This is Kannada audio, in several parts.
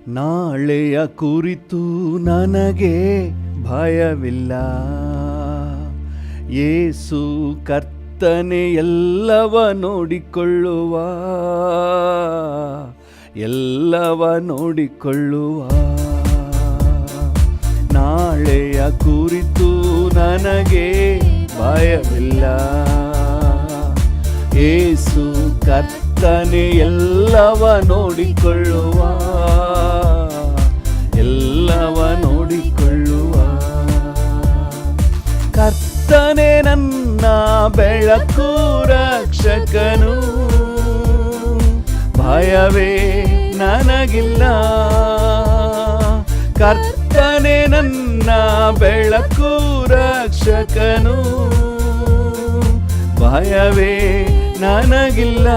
ನಾಳೆಯ ಕುರಿತು ನನಗೆ ಭಯವಿಲ್ಲ. ಯೇಸು ಕರ್ತನೆ ಎಲ್ಲವ ನೋಡಿಕೊಳ್ಳುವ, ಎಲ್ಲವ ನೋಡಿಕೊಳ್ಳುವ. ನಾಳೆಯ ಕುರಿತು ನನಗೆ ಭಯವಿಲ್ಲ. ಯೇಸು ಕರ್ತನೆ ಎಲ್ಲವ ನೋಡಿಕೊಳ್ಳುವ, ಎಲ್ಲವ ನೋಡಿಕೊಳ್ಳುವ. ಕರ್ತನೆ ನನ್ನ ಬೆಳಕು ರಕ್ಷಕನು, ಭಯವೇ ನನಗಿಲ್ಲ. ಕರ್ತನೆ ನನ್ನ ಬೆಳಕು ರಕ್ಷಕನು, ಭಯವೇ ನನಗಿಲ್ಲ.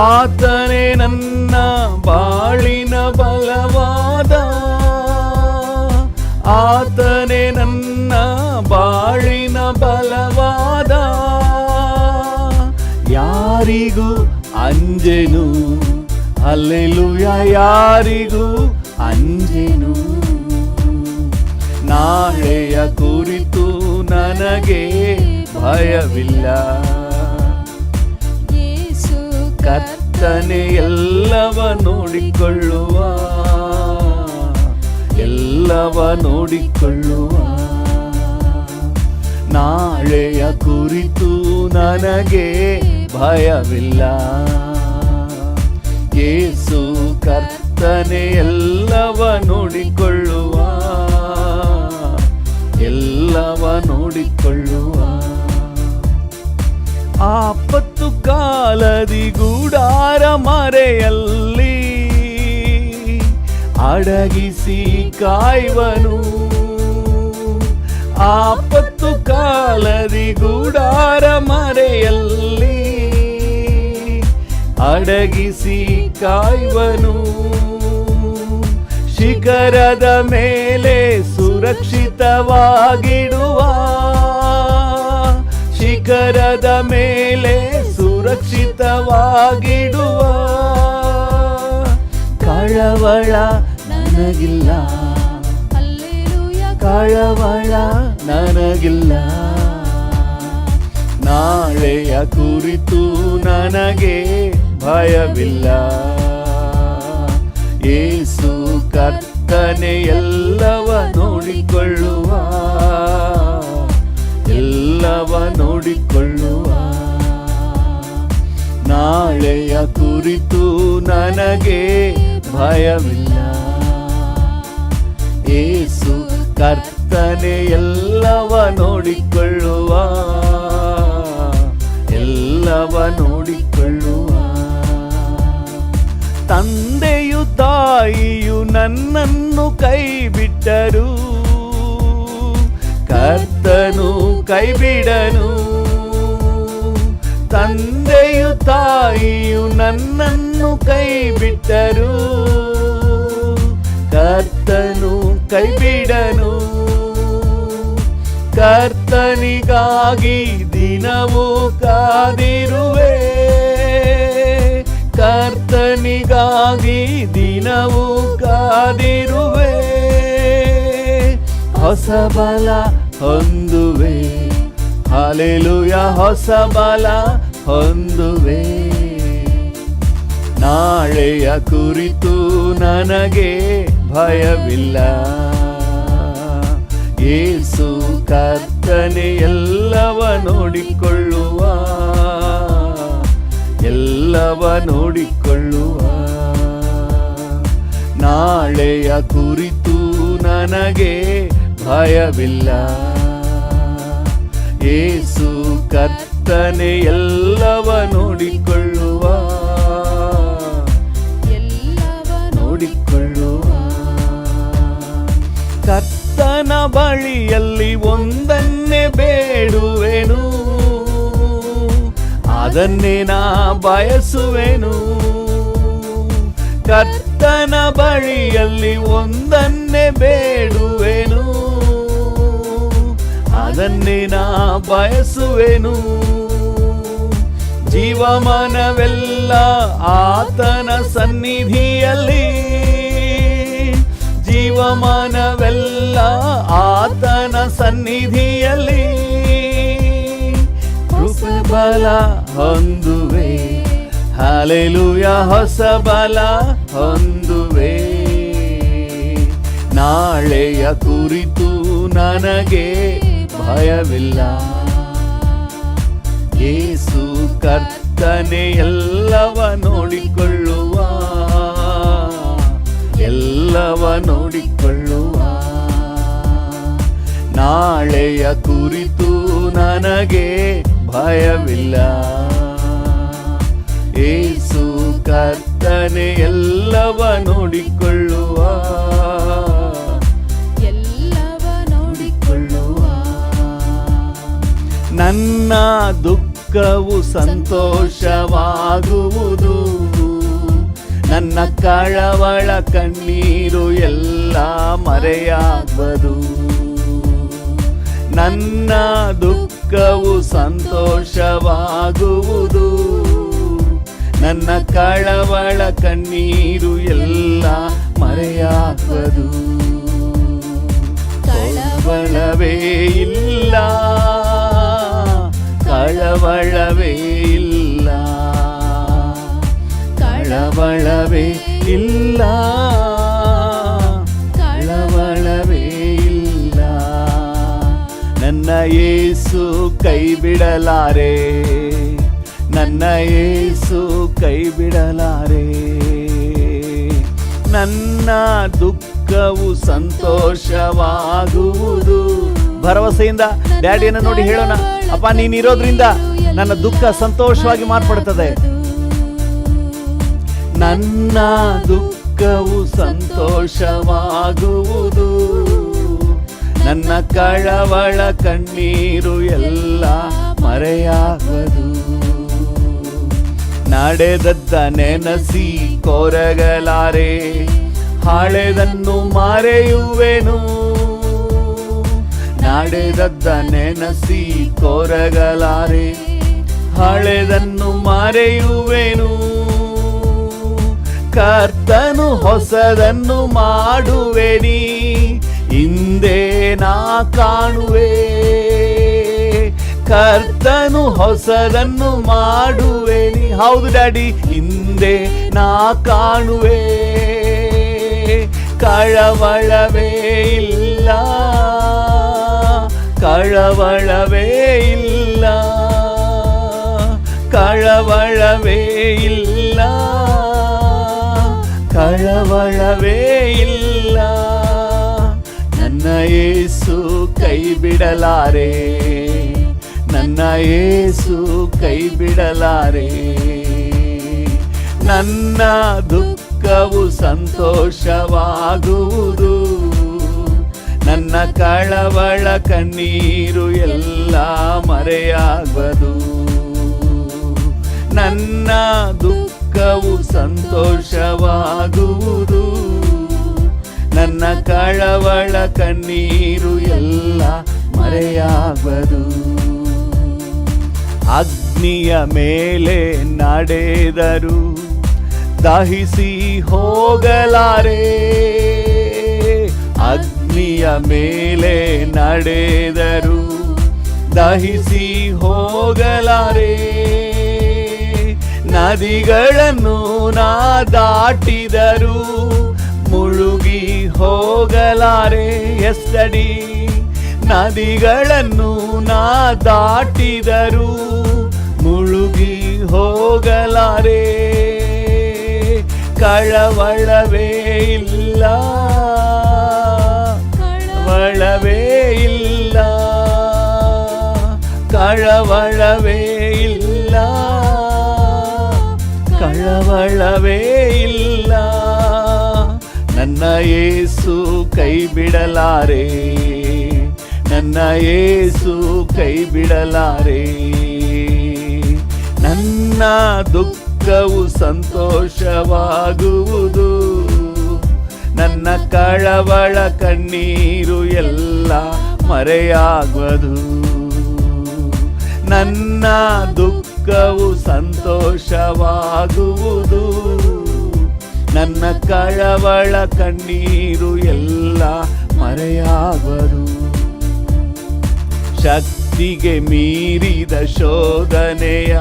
ಆತನೇ ನನ್ನ ಬಾಳಿನ ಬಲವಾದ, ಆತನೇ ನನ್ನ ಬಾಳಿನ ಬಲವಾದ. ಯಾರಿಗೂ ಅಂಜೆನು, ಹಲ್ಲೆಲೂಯಾ, ಯಾರಿಗೂ ಅಂಜೆನು. ನಾಳೆಯ ಕುರಿತು ನನಗೆ ಭಯವಿಲ್ಲ. ಯೇಸು ಕರ್ತನೆ ಎಲ್ಲವ ನೋಡಿಕೊಳ್ಳುವ, ಎಲ್ಲವ ನೋಡಿಕೊಳ್ಳುವ. ನಾಳೆಯ ಕುರಿತು ನನಗೆ ಭಯವಿಲ್ಲ. ಯೇಸು ಕರ್ತನೆ ಎಲ್ಲವ ನೋಡಿಕೊಳ್ಳುವ, ಎಲ್ಲವ ನೋಡಿಕೊಳ್ಳುವ. ಆಪತ್ತು ಕಾಲದಿ ಗೂಡಾರ ಮರೆಯಲ್ಲಿ ಅಡಗಿಸಿ ಕಾಯುವನು. ಆಪತ್ತು ಕಾಲದಿ ಗೂಡಾರ ಮರೆಯಲ್ಲಿ ಅಡಗಿಸಿ ಕಾಯುವನು. ಶಿಖರದ ಮೇಲೆ ಸುರಕ್ಷಿತವಾಗಿಡುವ, ಶಿಖರದ ಮೇಲೆ ಸುರಕ್ಷಿತವಾಗಿಡುವ. ಕಳವಳ ನನಗಿಲ್ಲ, ಹಲ್ಲೆಲೂಯಾ, ಕಳವಳ ನನಗಿಲ್ಲ. ನಾಳೆಯ ಕುರಿತು ನನಗೆ ಭಯವಿಲ್ಲ. ಯೇಸು ಕರ್ತನೆ ಎಲ್ಲವ ನೋಡಿಕೊಳ್ಳುವ, ಎಲ್ಲವ ನೋಡಿಕೊಳ್ಳುವ. ನಾಳೆಯ ಕುರಿತು ನನಗೆ ಭಯವಿಲ್ಲ. ಯೇಸು ಕರ್ತನೆ ಎಲ್ಲವ ನೋಡಿಕೊಳ್ಳುವ, ಎಲ್ಲವ ನೋಡಿಕೊಳ್ಳುವ. ತಂದೆಯು ತಾಯಿಯು ನನ್ನನ್ನು ಕೈ ಬಿಟ್ಟರು, ಕರ್ತನು ಕೈ ಬಿಡನು. ತಂದೆಯು ತಾಯಿಯು ನನ್ನನ್ನು ಕೈ ಬಿಟ್ಟರು, ಕರ್ತನು ಕೈ ಬಿಡನು. ಕರ್ತನಿಗಾಗಿ ದಿನವೂ ಕಾದಿರುವೆ, ಕರ್ತನಿಗಾಗಿ ದಿನವೂ ಕಾದಿರುವೆ. ಹೊಸ ಬಲ ಹೊಂದುವೆ, ಹಲ್ಲೆಲೂಯಾ, ಹೊಸ ಬಲ ಹೊಂದುವೆ. ನಾಳೆಯ ಕುರಿತು ನನಗೆ ಭಯವಿಲ್ಲ. ಯೇಸು ಕರ್ತನೆ ಎಲ್ಲವ ನೋಡಿಕೊಳ್ಳುವ, ಎಲ್ಲವ ನೋಡಿಕೊಳ್ಳುವ. ನಾಳೆಯ ಕುರಿತು ನನಗೆ ಭಯವಿಲ್ಲ. ಯೇಸು ಕರ್ತನೆ ಎಲ್ಲವ ನೋಡಿಕೊಳ್ಳುವ, ಎಲ್ಲವ ನೋಡಿಕೊಳ್ಳುವ. ಕರ್ತನ ಬಳಿಯಲ್ಲಿ ಒಂದನ್ನೇ ಬೇಡುವೆನು, ಅದನ್ನೇ ನಾ ಬಯಸುವೆನು. ಕರ್ತನ ಬಳಿಯಲ್ಲಿ ಒಂದನ್ನೇ ಬೇಡುವೆನು, ಅದನ್ನೇ ನಾ ಬಯಸುವೆನು. ಜೀವಮಾನವೆಲ್ಲ ಆತನ ಸನ್ನಿಧಿಯಲ್ಲಿ, ಜೀವಮಾನವೆಲ್ಲ ಆತನ ಸನ್ನಿಧಿಯಲ್ಲಿ ಹೊಸ ಬಲ ಹೊಂದುವೆ, ಹಲ್ಲೆಲೂಯ ಹೊಸ ಬಲ ಹೊಂದುವೆ. ನಾಳೆಯ ಕುರಿತು ನನಗೆ ಭಯವಿಲ್ಲ, ಯೇಸು ಕರ್ತನೆ ಎಲ್ಲವ ನೋಡಿಕೊಳ್ಳುವ, ಎಲ್ಲವ ನೋಡಿಕೊಳ್ಳುವ. ನಾಳೆಯ ಕುರಿತು ನನಗೆ ಭಯವಿಲ್ಲ, ಯೇಸು ಕರ್ತನೆ ಎಲ್ಲವ ನೋಡಿಕೊಳ್ಳುವ, ಎಲ್ಲವ ನೋಡಿಕೊಳ್ಳುವ. ನನ್ನ ದುಃಖವು ಸಂತೋಷವಾಗುವುದು, ನನ್ನ ಕಳವಳ ಕಣ್ಣೀರು ಎಲ್ಲ ಮರೆಯಾಗುವುದು. ನನ್ನ ದುಃಖವು ಸಂತೋಷವಾಗುವುದು, ನನ್ನ ಕಳವಳ ಕಣ್ಣೀರು ಎಲ್ಲ ಮರೆಯಾಗುವುದು. ಕಳವಳವೇ ಇಲ್ಲ, ಕಳವಳವೇ ಇಲ್ಲ, ಕಳವಳವೇ ಇಲ್ಲ, ಕಳವಳವೇ ಇಲ್ಲ. ನನ್ನ ಯೇಸು ಕೈ ಬಿಡಲಾರೆ, ನನ್ನ ಯೇಸು ಕೈ ಬಿಡಲಾರೆ. ನನ್ನ ದುಃಖವು ಸಂತೋಷವಾಗುವುದು. ಭರವಸೆಯಿಂದ ಡ್ಯಾಡಿಯನ್ನು ನೋಡಿ ಹೇಳೋಣ, ಅಪ್ಪ ನೀನಿರೋದ್ರಿಂದ ನನ್ನ ದುಃಖ ಸಂತೋಷವಾಗಿ ಮಾರ್ಪಡುತ್ತದೆ. ನನ್ನ ದುಃಖವು ಸಂತೋಷವಾಗುವುದು, ನನ್ನ ಕಳವಳ ಕಣ್ಣೀರು ಎಲ್ಲ ಮರೆಯಾಗುವುದು. ನಡೆದದ್ದ ನೆನಸಿ ಕೊರಗಲಾರೆ, ಹಳೆದನ್ನು ಮರೆಯುವೆನು. ನಡೆದದ್ದ ನೆನಸಿ ಕೊರಗಲಾರೆ, ಹಳೆದನ್ನು ಮರೆಯುವೆನು. ಕರ್ತನು ಹೊಸದನ್ನು ಮಾಡುವೆನಿ, ಹಿಂದೆ ನಾ ಕಾಣುವೆ. ಕರ್ತನು ಹೊಸದನ್ನು ಮಾಡುವೆನಿ, ಹೌದು ಡ್ಯಾಡಿ, ಹಿಂದೆ ನಾ ಕಾಣುವೆ. ಕಳವಳವೇ ಇಲ್ಲ, ಕಳವಳವೇ ಇಲ್ಲ, ಕಳವಳವೇ ಇಲ್ಲ, ಕಳವಳವೇ ಇಲ್ಲ. ನನ್ನ ಯೇಸು ಕೈ ಬಿಡಲಾರೆ, ನನ್ನ ಯೇಸು ಕೈ ಬಿಡಲಾರೆ. ನನ್ನ ದುಃಖವು ಸಂತೋಷವಾಗುವುದು, ನನ್ನ ಕಳವಳ ಕಣ್ಣೀರು ಎಲ್ಲ ಮರೆಯಾಗುವುದು. ನನ್ನ ದುಃಖವು ಸಂತೋಷವಾಗುವುದು, ನನ್ನ ಕಳವಳ ಕಣ್ಣೀರು ಎಲ್ಲ ಮರೆಯಾಗುವುದು. ಅಗ್ನಿಯ ಮೇಲೆ ನಡೆದರು ದಹಿಸಿ ಹೋಗಲಾರೆ, ಅಗ್ನಿಯ ಮೇಲೆ ನಡೆದರು ದಹಿಸಿ ಹೋಗಲಾರೆ. ನದಿಗಳನ್ನು ನಾ ದಾಟಿದರು ಮುಳುಗಿ ಹೋಗಲಾರೆ. ಎಸ್ಟಡಿ ನದಿಗಳನ್ನು ನಾ ದಾಟಿದರು ಮುಳುಗಿ ಹೋಗಲಾರೆ. ಕಳವಳವೇ ಇಲ್ಲ, ಕಳವಳವೇ ಇಲ್ಲ, ಕಳವಳವೇ ಇಲ್ಲ, ಕಳವಳವೇ ಇಲ್ಲ. ನನ್ನ ಯೇಸು ಕೈ ಬಿಡಲಾರೆ, ನನ್ನ ಯೇಸು ಕೈ ಬಿಡಲಾರೆ. ನನ್ನ ದುಃಖವು ಸಂತೋಷವಾಗುವುದು, ನನ್ನ ಕಳವಳ ಕಣ್ಣೀರು ಎಲ್ಲ ಮರೆಯಾಗುವುದು. ನನ್ನ ದುಃಖ ದುಃಖವು ಸಂತೋಷವಾಗುವುದು, ನನ್ನ ಕಳವಳ ಕಣ್ಣೀರು ಎಲ್ಲ ಮರೆಯಾಗುವುದು. ಶಕ್ತಿಗೆ ಮೀರಿದ ಶೋಧನೆಯ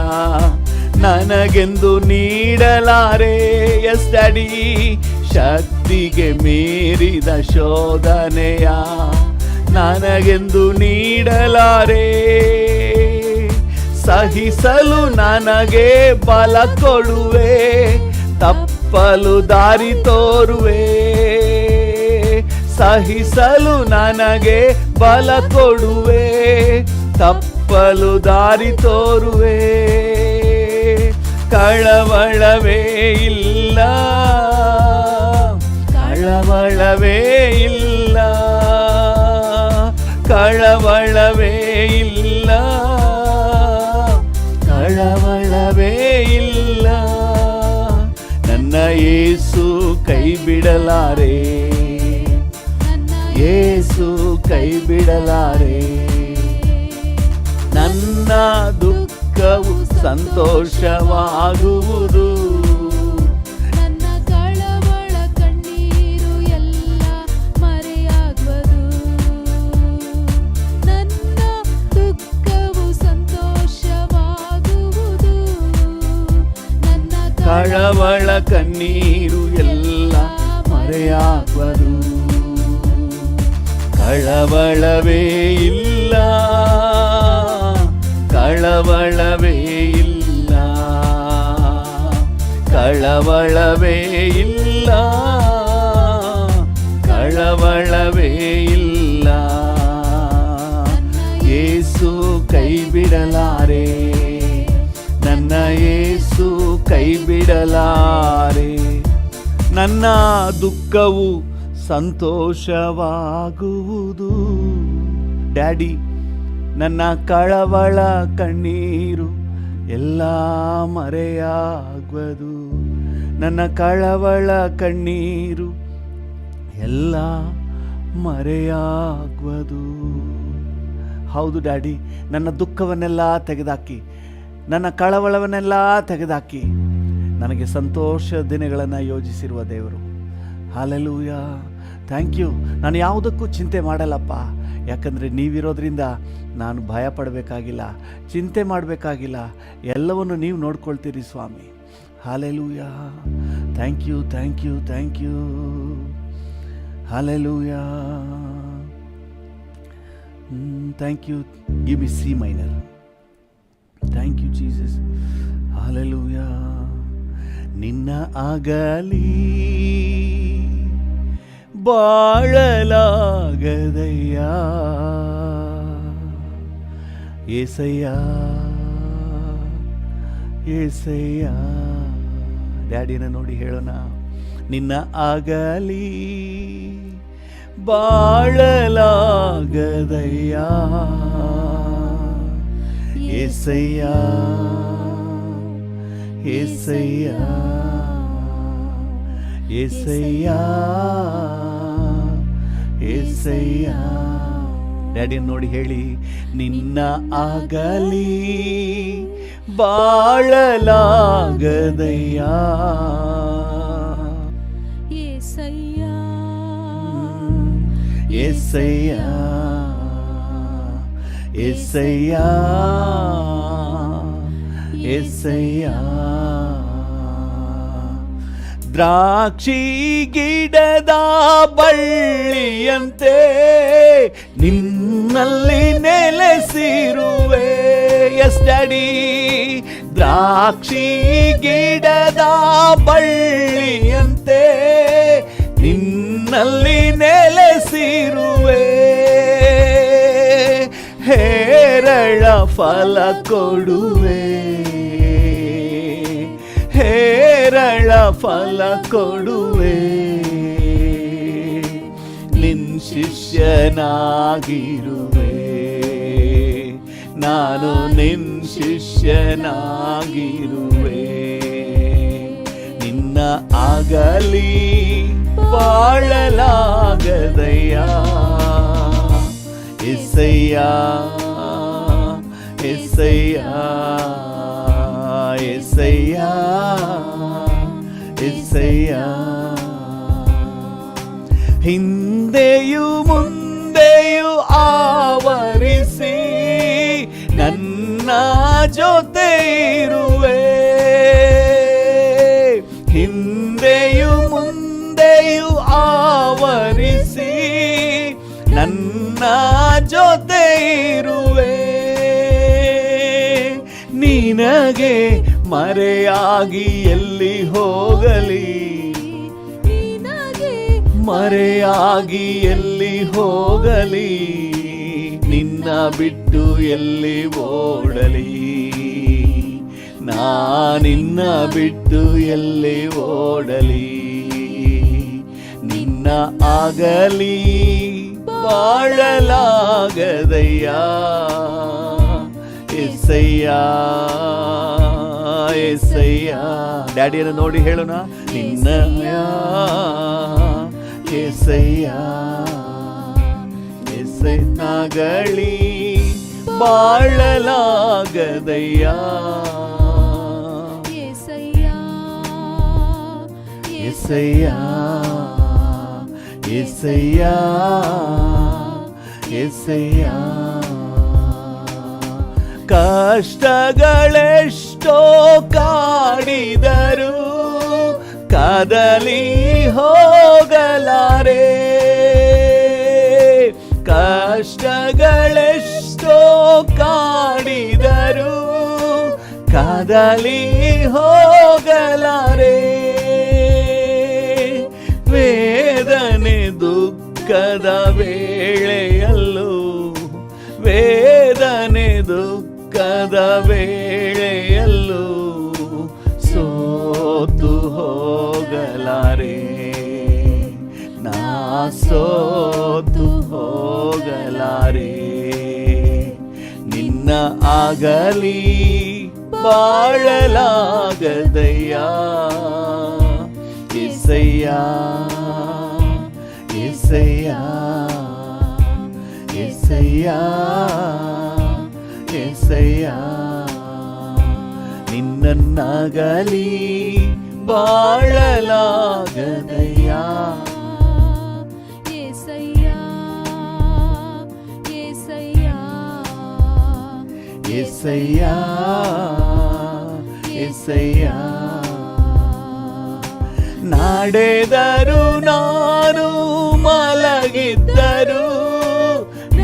ನನಗೆಂದು ನೀಡಲಾರೆ. ಎಸ್ ಡ್ಯಾಡಿ, ಶಕ್ತಿಗೆ ಮೀರಿದ ಶೋಧನೆಯ ನನಗೆಂದು ನೀಡಲಾರೆ. ಸಹಿಸಲು ನನಗೆ ಬಲ ಕೊಡುವೆ, ತಪ್ಪಲು ದಾರಿ ತೋರುವೆ. ಸಹಿಸಲು ನನಗೆ ಬಲ ಕೊಡುವೆ, ತಪ್ಪಲು ದಾರಿ ತೋರುವೆ. ಕಳವಳವೇ ಇಲ್ಲ, ಕಳವಳವೇ ಇಲ್ಲ, ಕಳವಳವೇ ಇಲ್ಲ, ಕಳವಳವೇ ಇಲ್ಲ. ನನ್ನ ಯೇಸು ಕೈ ಬಿಡಲಾರೆ, ಯೇಸು ಕೈ ಬಿಡಲಾರೆ. ನನ್ನ ದುಃಖವು ಸಂತೋಷವಾಗುವುದು, ನನ್ನ ಕಳವಳ ಕಣ್ಣೀರು ಎಲ್ಲ ಮರೆಯಾಗುವುದು. ನನ್ನ ದುಃಖವು ಸಂತೋಷವಾಗುವುದು, ನನ್ನ ಕಳವಳ ಕಣ್ಣೀರು ಎಲ್ಲ ಮರೆಯಾಗುವುದು. ಕಳವಳವೇ ಇಲ್ಲ, ಕಳವಳವೇ ಇಲ್ಲ, ಕಳವಳವೇ ಇಲ್ಲ, ಕಳವಳವೇ ಇಲ್ಲ. ಯೇಸು ಕೈ ಬಿಡಲಾರೆ, ನನ್ನ ಯೇಸು ಕೈ ಬಿಡಲಾರೆ. ನನ್ನ ದುಃಖವು ಸಂತೋಷವಾಗುವುದು. ಡ್ಯಾಡಿ, ನನ್ನ ಕಳವಳ ಕಣ್ಣೀರು ಎಲ್ಲ ಮರೆಯಾಗುವುದು, ನನ್ನ ಕಳವಳ ಕಣ್ಣೀರು ಎಲ್ಲ ಮರೆಯಾಗುವುದು. ಹೌದು ಡ್ಯಾಡಿ, ನನ್ನ ದುಃಖವನ್ನೆಲ್ಲ ತೆಗೆದಾಕಿ, ನನ್ನ ಕಳವಳವನ್ನೆಲ್ಲ ತೆಗೆದಾಕಿ ನನಗೆ ಸಂತೋಷ ದಿನಗಳನ್ನು ಯೋಜಿಸಿರುವ ದೇವರು. Hallelujah, thank you. ನಾನು ಯಾವುದಕ್ಕೂ ಚಿಂತೆ ಮಾಡಲ್ಲಪ್ಪ, ಯಾಕಂದರೆ ನೀವಿರೋದ್ರಿಂದ ನಾನು ಭಯ ಪಡಬೇಕಾಗಿಲ್ಲ, ಚಿಂತೆ ಮಾಡಬೇಕಾಗಿಲ್ಲ. ಎಲ್ಲವನ್ನು ನೀವು ನೋಡ್ಕೊಳ್ತೀರಿ ಸ್ವಾಮಿ. Hallelujah, thank you, thank you, thank you. Hallelujah, thank you. Give me C minor. Thank you Jesus. Hallelujah. ನಿನ್ನ ಆಗಲಿ ಬಾಳಲಾಗದಯ್ಯ ಏಸಯ್ಯ, ಏಸಯ್ಯ. ಡ್ಯಾಡಿನ ನೋಡಿ ಹೇಳೋಣ, ನಿನ್ನ ಆಗಲಿ ಬಾಳಲಾಗದಯ್ಯ ಏಸಯ್ಯ, ಏಸಯ್ಯ, ಏಸಯ್ಯ, ಏಸಯ್ಯ. ಡ್ಯಾಡಿನ ನೋಡಿ ಹೇಳಿ, ನಿನ್ನ ಆಗಲಿ ಬಾಳಲಾಗದಯ್ಯ ಏಸಯ್ಯ, ಏಸಯ್ಯ, ಏಸಯ್ಯ, ಏಸಯ್ಯ. ದ್ರಾಕ್ಷಿ ಗಿಡದ ಬಳ್ಳಿಯಂತೆ ನಿನ್ನಲ್ಲಿ ನೆಲೆಸಿರುವೆ. ಎಸ್ ಡ್ಯಾಡಿ, ದ್ರಾಕ್ಷಿ ಗಿಡದ ಬಳ್ಳಿಯಂತೆ ನಿನ್ನಲ್ಲಿ ನೆಲೆಸಿರುವೆ. ಹೇರಳ ಫಲ ಕೊಡುವೆ, ಹೇರಳ ಫಲ ಕೊಡುವೆ. ನಿನ್ ಶಿಷ್ಯನಾಗಿರುವೆ, ನಾನು ನಿನ್ ಶಿಷ್ಯನಾಗಿರುವೆ. ನಿನ್ನ ಆಗಲಿ ಬಾಳಲಾಗದಯ್ಯ ಎಸಯ್ಯ, ಎಸಯ್ಯ, ಎಸಯ್ಯ ಎಸಯ್ಯ. ಹಿಂದೆಯೂ ಮುಂದೆಯೂ ಆವರಿಸಿ ನನ್ನ ಜೊತೆ ಇರುವೆ. ಹಿಂದೆಯೂ ಮುಂದೆಯೂ ಆವರಿಸಿ ನನ್ನ ಜೊತೆ ಇರುವೆ. ನಿನಗೆ ಮರೆಯಾಗಿ ಎಲ್ಲಿ ಹೋಗಲಿ, ನಿನಗೆ ಮರೆಯಾಗಿ ಎಲ್ಲಿ ಹೋಗಲಿ, ನಿನ್ನ ಬಿಟ್ಟು ಎಲ್ಲಿ ಓಡಲಿ, ನಿನ್ನ ಬಿಟ್ಟು ಎಲ್ಲಿ ಓಡಲಿ. ನಿನ್ನ ಆಗಲಿ ಬಾಳಲಾಗದಯ್ಯ ಎಸಯ್ಯ ಎಸಯ್ಯ. ಡ್ಯಾಡಿಯನ್ನು ನೋಡಿ ಹೇಳೋಣ, ನಿನ್ನ ಎಸಯ್ಯ ಎಸಯ್ಯನಾಗಲಿ ಬಾಳಲಾಗದಯ್ಯ ಎಸಯ್ಯ ಎಸಯ್ಯ ಎಸಯ್ಯ. ಕಷ್ಟಗಳೆಷ್ಟೋ ಕಾಡಿದರು ಕದಲಿ ಹೋಗಲಾರೆ. ಕಷ್ಟಗಳೆಷ್ಟೋ ಕಾಡಿದರು ಕದಲಿ ಹೋಗಲಾರೆ. ವೇದನೆ ದುಃಖದ ವೇಳೆಯಲ್ಲೂ, ವೇದನೆ ದುಃಖದ ವೇಳೆಯಲ್ಲೂ ಸೋತು ಹೋಗಲಾರೆ. ನಾ ಸೋತು ಹೋಗಲಾರೆ. ನಿನ್ನ ಆಗಲಿ ಬಾಳಲಾಗದಯ್ಯ ಎಸಯ್ಯ ಎಸಯ್ಯ ಎಸಯ್ಯ ಎಸಯ್ಯ. ನಿನ್ನನ್ನಾಗಲಿ ಬಾಳಲಾಗದಯ್ಯ ಎಸಯ್ಯ ಎಸಯ್ಯ ಎಸಯ್ಯ ಎಸಯ್ಯ. ನಡೆದರು ನಾನು ಮಲಗಿದ್ದರು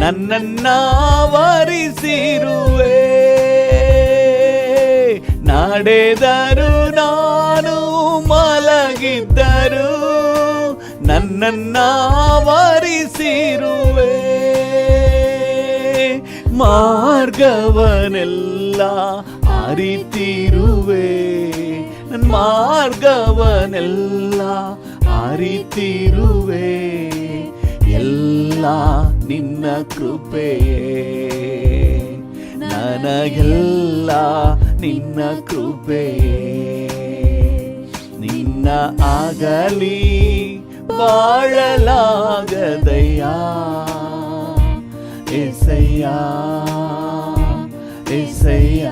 ನನ್ನನ್ನಾವರಿಸಿರುವೆ. ನಡೆದರು ನಾನು ಮಲಗಿದ್ದರು ನನ್ನನ್ನಾವರಿಸಿರುವೆ. ಮಾರ್ಗವನೆಲ್ಲ ಅರಿತಿರುವೆ. ನನ್ನ ಮಾರ್ಗವನೆಲ್ಲ ಅರಿತಿರುವೆ. ಎಲ್ಲ ನಿನ್ನ ಕೃಪೆಯೇ, ನನಗೆಲ್ಲ ನಿನ್ನ ಕೃಪೆಯೇ. ನಿನ್ನ ಆಗಲಿ ಬಾಳಲಾಗದಯ್ಯ ಎಸಯ್ಯ ಎಸಯ್ಯ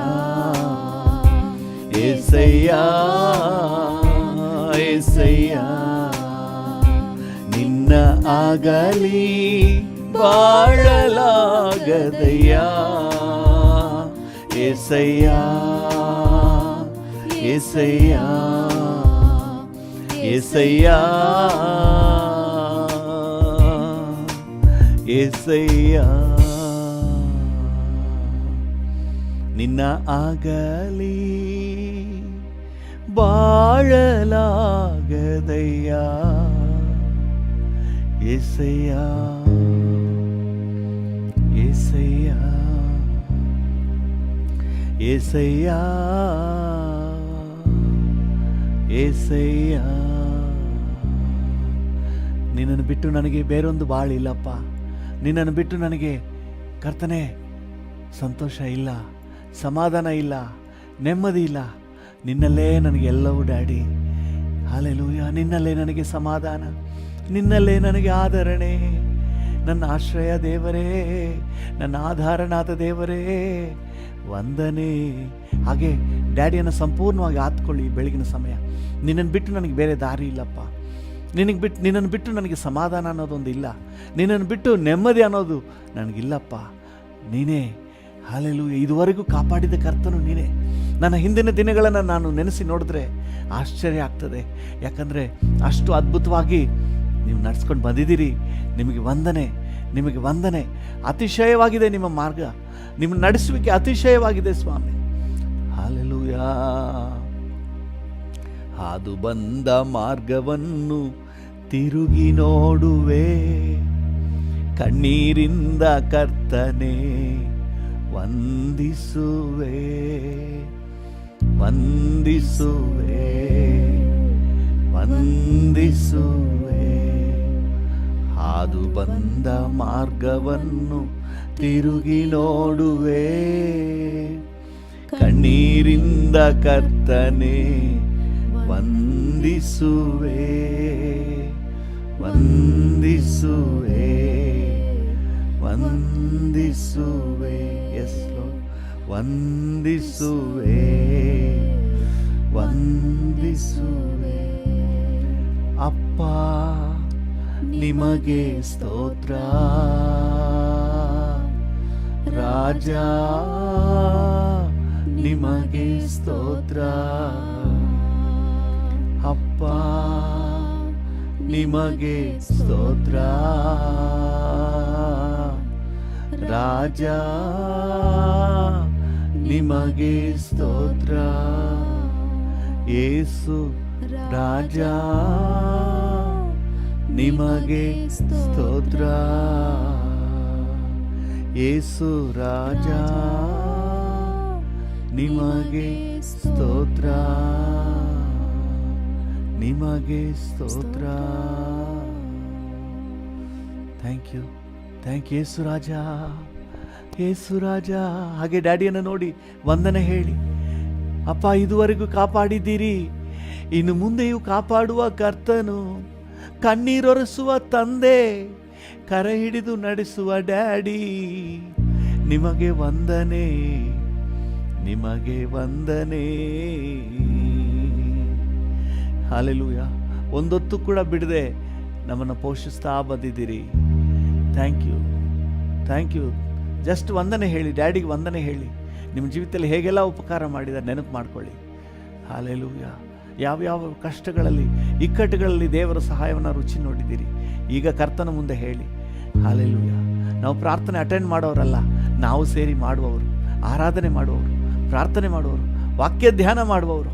ಎಸಯ್ಯ ಎಸಯ್ಯ. ನಿನ್ನ ಆಗಲಿ ಬಾಳಲಾಗದಯ್ಯ ಎಸಯ್ಯ ಎಸಯ್ಯ ಎಸಯ್ಯ ಎಸಯ್ಯ. ನಿನ್ನ ಆಗಲಿ ಬಾಳಲಾಗದಯ್ಯ ಎಸಯ್ಯ ಎಸಯ್ಯ ಎಸಯ್ಯ ಎಸಯ್ಯ. ನಿನ್ನನ್ನು ಬಿಟ್ಟು ನನಗೆ ಬೇರೊಂದು ಬಾಳಿಲ್ಲಪ್ಪ. ನಿನ್ನನ್ನು ಬಿಟ್ಟು ನನಗೆ ಕರ್ತನೆ ಸಂತೋಷ ಇಲ್ಲ, ಸಮಾಧಾನ ಇಲ್ಲ, ನೆಮ್ಮದಿ ಇಲ್ಲ. ನಿನ್ನಲ್ಲೇ ನನಗೆ ಎಲ್ಲವೂ ಡ್ಯಾಡಿ. ಹಲ್ಲೆಲೂಯಾ. ನಿನ್ನಲ್ಲೇ ನನಗೆ ಸಮಾಧಾನ, ನಿನ್ನಲ್ಲೇ ನನಗೆ ಆದರಣೆ. ನನ್ನ ಆಶ್ರಯ ದೇವರೇ, ನನ್ನ ಆಧಾರನಾದ ದೇವರೇ ವಂದನೆ. ಹಾಗೆ ಡ್ಯಾಡಿಯನ್ನು ಸಂಪೂರ್ಣವಾಗಿ ಆತ್ಕೊಳ್ಳಿ. ಬೆಳಗಿನ ಸಮಯ ನಿನ್ನನ್ನು ಬಿಟ್ಟು ನನಗೆ ಬೇರೆ ದಾರಿ ಇಲ್ಲಪ್ಪ. ನಿನ್ನನ್ನು ಬಿಟ್ಟು ನನಗೆ ಸಮಾಧಾನ ಅನ್ನೋದೊಂದು ಇಲ್ಲ. ನಿನ್ನನ್ನು ಬಿಟ್ಟು ನೆಮ್ಮದಿ ಅನ್ನೋದು ನನಗಿಲ್ಲಪ್ಪ. ನೀನೇ ಹಲ್ಲೆಲೂಯಾ. ಇದುವರೆಗೂ ಕಾಪಾಡಿದ ಕರ್ತನು ನೀನೇ. ನನ್ನ ಹಿಂದಿನ ದಿನಗಳನ್ನು ನಾನು ನೆನೆಸಿ ನೋಡಿದ್ರೆ ಆಶ್ಚರ್ಯ ಆಗ್ತದೆ. ಯಾಕಂದರೆ ಅಷ್ಟು ಅದ್ಭುತವಾಗಿ ನೀವು ನಡ್ಸ್ಕೊಂಡು ಬಂದಿದ್ದೀರಿ. ನಿಮಗೆ ವಂದನೆ, ನಿಮಗೆ ವಂದನೆ. ಅತಿಶಯವಾಗಿದೆ ನಿಮ್ಮ ಮಾರ್ಗ, ನಿಮ್ಮ ನಡೆಸುವಿಕೆ ಅತಿಶಯವಾಗಿದೆ ಸ್ವಾಮಿ. ಹಲ್ಲೆಲೂಯಾ. ಹಾದು ಬಂದ ಮಾರ್ಗವನ್ನು ತಿರುಗಿ ನೋಡುವೆ, ಕಣ್ಣೀರಿಂದ ಕರ್ತನೆ ವಂದಿಸುವೆ, ವಂದಿಸುವೆ, ವಂದಿಸುವೆ. ಹಾದು ಬಂದ ಮಾರ್ಗವನ್ನು ತಿರುಗಿ ನೋಡುವೆ, ಕಣ್ಣೀರಿಂದ ಕರ್ತನೆ ವಂದಿಸುವೆ, ವಂದಿಸುವೆ, ವಂದಿಸುವೆ. S lord. ವಂದಿಸುವೆ, ವಂದಿಸುವೆ. ಅಪ್ಪ ನಿಮಗೆ ಸ್ತೋತ್ರ, ರಾಜ ನಿಮಗೆ ಸ್ತೋತ್ರ. ಅಪ್ಪ ನಿಮಗೆ ಸ್ತೋತ್ರ, ರಾಜ ನಿಮಗೆ ಸ್ತೋತ್ರ. ಯೇಸು ರಾಜ ನಿಮಗೆ ಸ್ತೋತ್ರ, ಯೇಸು ರಾಜ ನಿಮಗೆ ಸ್ತೋತ್ರ, ನಿಮಗೆ ಸ್ತೋತ್ರ. ಥ್ಯಾಂಕ್ ಯು, ಥ್ಯಾಂಕ್ ಯು ಯೇಸು ರಾಜ, ಯೇಸು ರಾಜ. ಹಾಗೆ ಡ್ಯಾಡಿಯನ್ನು ನೋಡಿ ವಂದನೆ ಹೇಳಿ. ಅಪ್ಪ ಇದುವರೆಗೂ ಕಾಪಾಡಿದ್ದೀರಿ, ಇನ್ನು ಮುಂದೆಯೂ ಕಾಪಾಡುವ ಕರ್ತನು, ಕಣ್ಣೀರೊರೆಸುವ ತಂದೆ, ಕರ ಹಿಡಿದು ನಡೆಸುವ ಡ್ಯಾಡಿ. ನಿಮಗೆ ವಂದನೆ, ನಿಮಗೆ ವಂದನೆ. ಹಲ್ಲೆಲೂಯಾ. ಒಂದೊತ್ತು ಕೂಡ ಬಿಡದೆ ನಮ್ಮನ್ನು ಪೋಷಿಸ್ತಾ ಬಂದಿದ್ದೀರಿ. Thank you, thank you. Just ವಂದನೆ ಹೇಳಿ, ಡ್ಯಾಡಿಗೆ ವಂದನೆ ಹೇಳಿ. ನಿಮ್ಮ ಜೀವಿತದಲ್ಲಿ ಹೇಗೆಲ್ಲ ಉಪಕಾರ ಮಾಡಿದ್ದಾರೆ ನೆನಪು ಮಾಡ್ಕೊಳ್ಳಿ. ಹಲ್ಲೆಲೂಯಾ. ಯಾವ್ಯಾವ ಕಷ್ಟಗಳಲ್ಲಿ, ಇಕ್ಕಟ್ಟುಗಳಲ್ಲಿ ದೇವರ ಸಹಾಯವನ್ನು ರುಚಿ ನೋಡಿದ್ದೀರಿ. ಈಗ ಕರ್ತನ ಮುಂದೆ ಹೇಳಿ. ಹಲ್ಲೆಲೂಯಾ. ನಾವು ಪ್ರಾರ್ಥನೆ ಅಟೆಂಡ್ ಮಾಡೋರಲ್ಲ, ನಾವು ಸೇರಿ ಮಾಡುವವರು, ಆರಾಧನೆ ಮಾಡುವವರು, ಪ್ರಾರ್ಥನೆ ಮಾಡುವವರು, ವಾಕ್ಯ ಧ್ಯಾನ ಮಾಡುವವರು.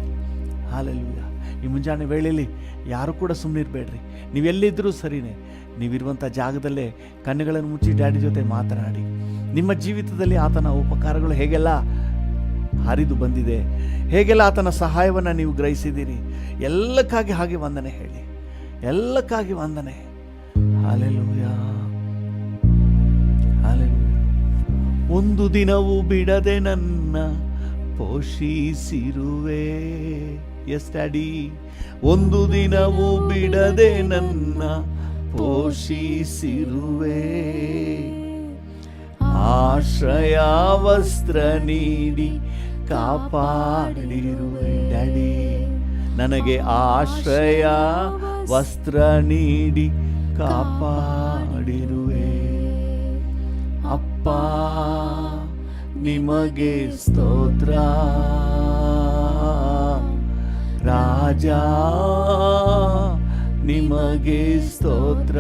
ಹಲ್ಲೆಲೂಯಾ. ಈ ಮುಂಜಾನೆ ವೇಳೆಯಲ್ಲಿ ಯಾರು ಕೂಡ ಸುಮ್ಮನಿರಬೇಡ್ರಿ. ನೀವೆಲ್ಲಿದ್ದರೂ ಸರಿನೇ, ನೀವಿರುವಂಥ ಜಾಗದಲ್ಲೇ ಕಣ್ಣುಗಳನ್ನು ಮುಚ್ಚಿ ಡ್ಯಾಡಿ ಜೊತೆ ಮಾತನಾಡಿ. ನಿಮ್ಮ ಜೀವಿತದಲ್ಲಿ ಆತನ ಉಪಕಾರಗಳು ಹೇಗೆಲ್ಲ ಹರಿದು ಬಂದಿದೆ, ಹೇಗೆಲ್ಲ ಆತನ ಸಹಾಯವನ್ನು ನೀವು ಗ್ರಹಿಸಿದ್ದೀರಿ, ಎಲ್ಲಕ್ಕಾಗಿ ಹಾಗೆ ವಂದನೆ ಹೇಳಿ, ಎಲ್ಲಕ್ಕಾಗಿ ವಂದನೆ. Hallelujah, hallelujah. ಒಂದು ದಿನವೂ ಬಿಡದೆ ನನ್ನ ಪೋಷಿಸಿರುವೆ. Yes daddy. ಒಂದು ದಿನವೂ ಬಿಡದೆ ನನ್ನ ಪೋಷಿಸಿರುವೆ. ಆಶ್ರಯ ವಸ್ತ್ರ ನೀಡಿ ಕಾಪಾಡಿರುವೆ ಡ್ಯಾಡಿ. ನನಗೆ ಆಶ್ರಯ ವಸ್ತ್ರ ನೀಡಿ ಕಾಪಾಡಿರುವೆ. ಅಪ್ಪ ನಿಮಗೆ ಸ್ತೋತ್ರ, ರಾಜ ನಿಮಗೆ ಸ್ತೋತ್ರ.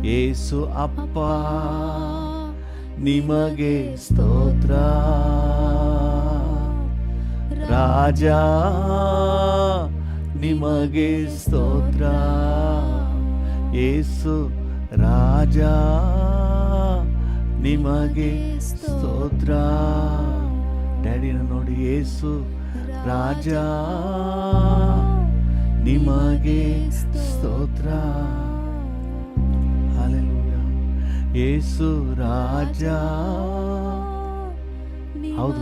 ಯೇಸು ಅಪ್ಪ ನಿಮಗೆ ಸ್ತೋತ್ರ, ರಾಜ ನಿಮಗೆ ಸ್ತೋತ್ರ. ಯೇಸು ರಾಜ ನಿಮಗೆ ಸ್ತೋತ್ರ. ಡ್ಯಾಡಿನ ನೋಡಿ. ಯೇಸು ರಾಜ ನಿಮಗೆ ಸ್ತೋತ್ರ. ಹಲ್ಲೆಲೂಯಾ. ಯೇಸು ರಾಜ. ಹೌದು,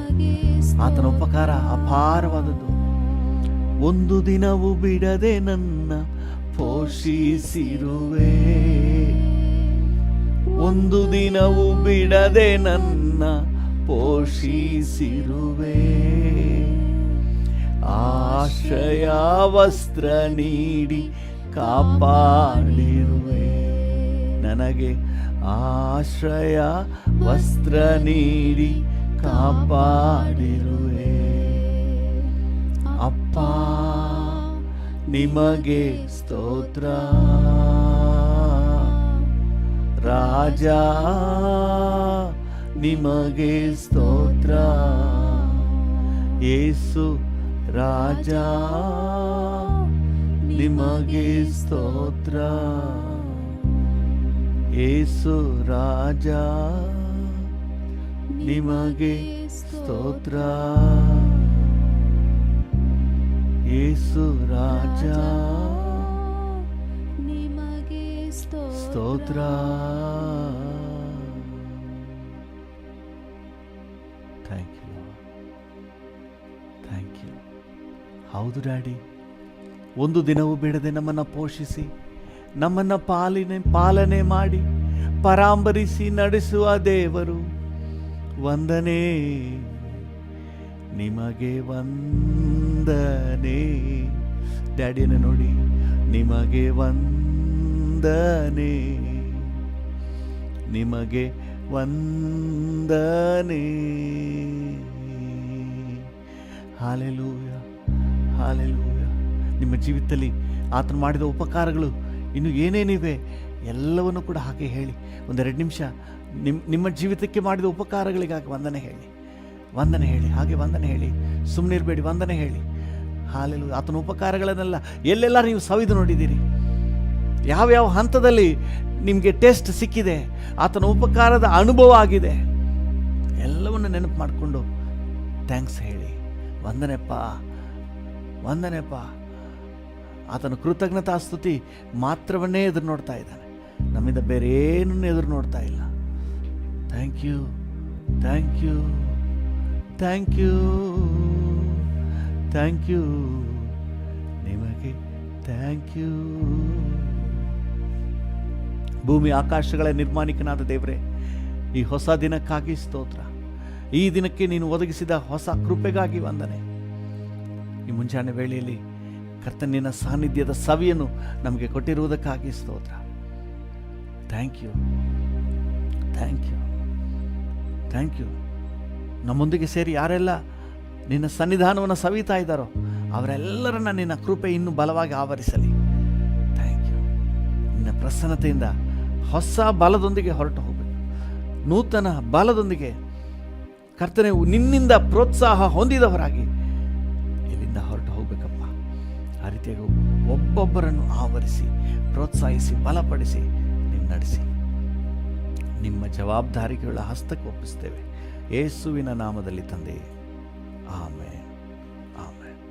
ಆತನ ಉಪಕಾರ ಅಪಾರವಾದದ್ದು. ಒಂದು ದಿನವೂ ಬಿಡದೆ ನನ್ನ ಪೋಷಿಸಿರುವೆ. ಒಂದು ದಿನವೂ ಬಿಡದೆ ನನ್ನ ಪೋಷಿಸಿರುವೆ. ಆಶ್ರಯ ವಸ್ತ್ರ ನೀಡಿ ಕಾಪಾಡಿರುವೆ. ನನಗೆ ಆಶ್ರಯ ವಸ್ತ್ರ ನೀಡಿ ಕಾಪಾಡಿರುವೆ. ಅಪ್ಪ ನಿಮಗೆ ಸ್ತೋತ್ರ. ರಾಜ ನಿಮಗೆ ಸ್ತೋತ್ರ. ಯೇಸು ರಾಜ ನಿಮಗೆ ಸ್ತೋತ್ರ. ಯೇಸು ರಾಜ ನಿಮಗೆ ಸ್ತೋತ್ರ. ಯೇಸು ರಾಜ ನಿಮಗೆ ಸ್ತೋತ್ರ. Thank you, thank you. ಹೌದು ಡ್ಯಾಡಿ, ಒಂದು ದಿನವೂ ಬಿಡದೆ ನಮ್ಮನ್ನು ಪೋಷಿಸಿ, ನಮ್ಮನ್ನು ಪಾಲನೆ ಮಾಡಿ, ಪರಾಂಬರಿಸಿ ನಡೆಸುವ ದೇವರು. ವಂದನೆ ನಿಮಗೆ, ವಂದನೆ. ಡ್ಯಾಡಿಯನ್ನು ನೋಡಿ, ನಿಮಗೆ ವಂದನೆ, ನಿಮಗೆ ವಂದನೆ. Hallelujah, hallelujah. ನಿಮ್ಮ ಜೀವಿತದಲ್ಲಿ ಆತನು ಮಾಡಿದ ಉಪಕಾರಗಳು ಇನ್ನು ಏನೇನಿವೆ ಎಲ್ಲವನ್ನು ಕೂಡ ಹಾಗೆ ಹೇಳಿ. ಒಂದೆರಡು ನಿಮಿಷ ನಿಮ್ಮ ಜೀವಿತಕ್ಕೆ ಮಾಡಿದ ಉಪಕಾರಗಳಿಗಾಗಿ ವಂದನೆ ಹೇಳಿ, ವಂದನೆ ಹೇಳಿ, ಹಾಗೆ ವಂದನೆ ಹೇಳಿ. ಸುಮ್ಮನೆ ಇರಬೇಡಿ, ವಂದನೆ ಹೇಳಿ. ಹಾಲೆಲೂಯ. ಆತನ ಉಪಕಾರಗಳನ್ನೆಲ್ಲ ಎಲ್ಲೆಲ್ಲ ನೀವು ಸವಿದು ನೋಡಿದ್ದೀರಿ, ಯಾವ್ಯಾವ ಹಂತದಲ್ಲಿ ನಿಮಗೆ ಟೆಸ್ಟ್ ಸಿಕ್ಕಿದೆ, ಆತನ ಉಪಕಾರದ ಅನುಭವ ಆಗಿದೆ, ಎಲ್ಲವನ್ನು ನೆನಪು ಮಾಡಿಕೊಂಡು ಥ್ಯಾಂಕ್ಸ್ ಹೇಳಿ. ವಂದನೆಪ್ಪ, ವಂದನೆಪ್ಪ. ಆತನ ಕೃತಜ್ಞತಾ ಸ್ತುತಿ ಮಾತ್ರವನ್ನೇ ಎದುರು ನೋಡ್ತಾ ಇದ್ದಾನೆ, ನಮ್ಮಿಂದ ಬೇರೆ ಏನನ್ನು ಎದುರು ನೋಡ್ತಾ ಇಲ್ಲ. Thank you, thank you, thank you, thank you. ನಿಮಗೆ ಥ್ಯಾಂಕ್ ಯು. ಭೂಮಿ ಆಕಾಶಗಳ ನಿರ್ಮಾಣಿಕನಾದ ದೇವರೇ, ಈ ಹೊಸ ದಿನಕ್ಕಾಗಿ ಸ್ತೋತ್ರ. ಈ ದಿನಕ್ಕೆ ನೀನು ಒದಗಿಸಿದ ಹೊಸ ಕೃಪೆಗಾಗಿ ವಂದನೆ. ಈ ಮುಂಜಾನೆ ವೇಳೆಯಲ್ಲಿ ಕರ್ತನಿನ ಸಾನ್ನಿಧ್ಯದ ಸವಿಯನ್ನು ನಮಗೆ ಕೊಟ್ಟಿರುವುದಕ್ಕಾಗಿ ಸ್ತೋತ್ರ. Thank you, thank you, thank you. ನಮ್ಮೊಂದಿಗೆ ಸೇರಿ ಯಾರೆಲ್ಲ ನಿನ್ನ ಸನ್ನಿಧಾನವನ್ನು ಸವಿತಾ ಇದ್ದಾರೋ ಅವರೆಲ್ಲರನ್ನ ನಿನ್ನ ಕೃಪೆ ಇನ್ನೂ ಬಲವಾಗಿ ಆವರಿಸಲಿ. Thank you. ನಿನ್ನ ಪ್ರಸನ್ನತೆಯಿಂದ ಹೊಸ ಬಲದೊಂದಿಗೆ ಹೊರಟು ಹೋಗಬೇಕು, ನೂತನ ಬಲದೊಂದಿಗೆ ಕರ್ತನೆ ನಿನ್ನಿಂದ ಪ್ರೋತ್ಸಾಹ ಹೊಂದಿದವರಾಗಿ ಇಲ್ಲಿಂದ ಹೊರಟು ಹೋಗ್ಬೇಕಪ್ಪ. ಆ ರೀತಿಯಾಗಿ ಒಬ್ಬೊಬ್ಬರನ್ನು ಆವರಿಸಿ, ಪ್ರೋತ್ಸಾಹಿಸಿ, ಬಲಪಡಿಸಿ ನೀವು ನಡೆಸಿ. ನಿಮ್ಮ ಜವಾಬ್ದಾರಿಗಳ ಹಸ್ತಕ್ಕೆ ಒಪ್ಪಿಸ್ತೇವೆ, ಯೇಸುವಿನ ನಾಮದಲ್ಲಿ ತಂದೆ, ಆಮೆನ್, ಆಮೆನ್.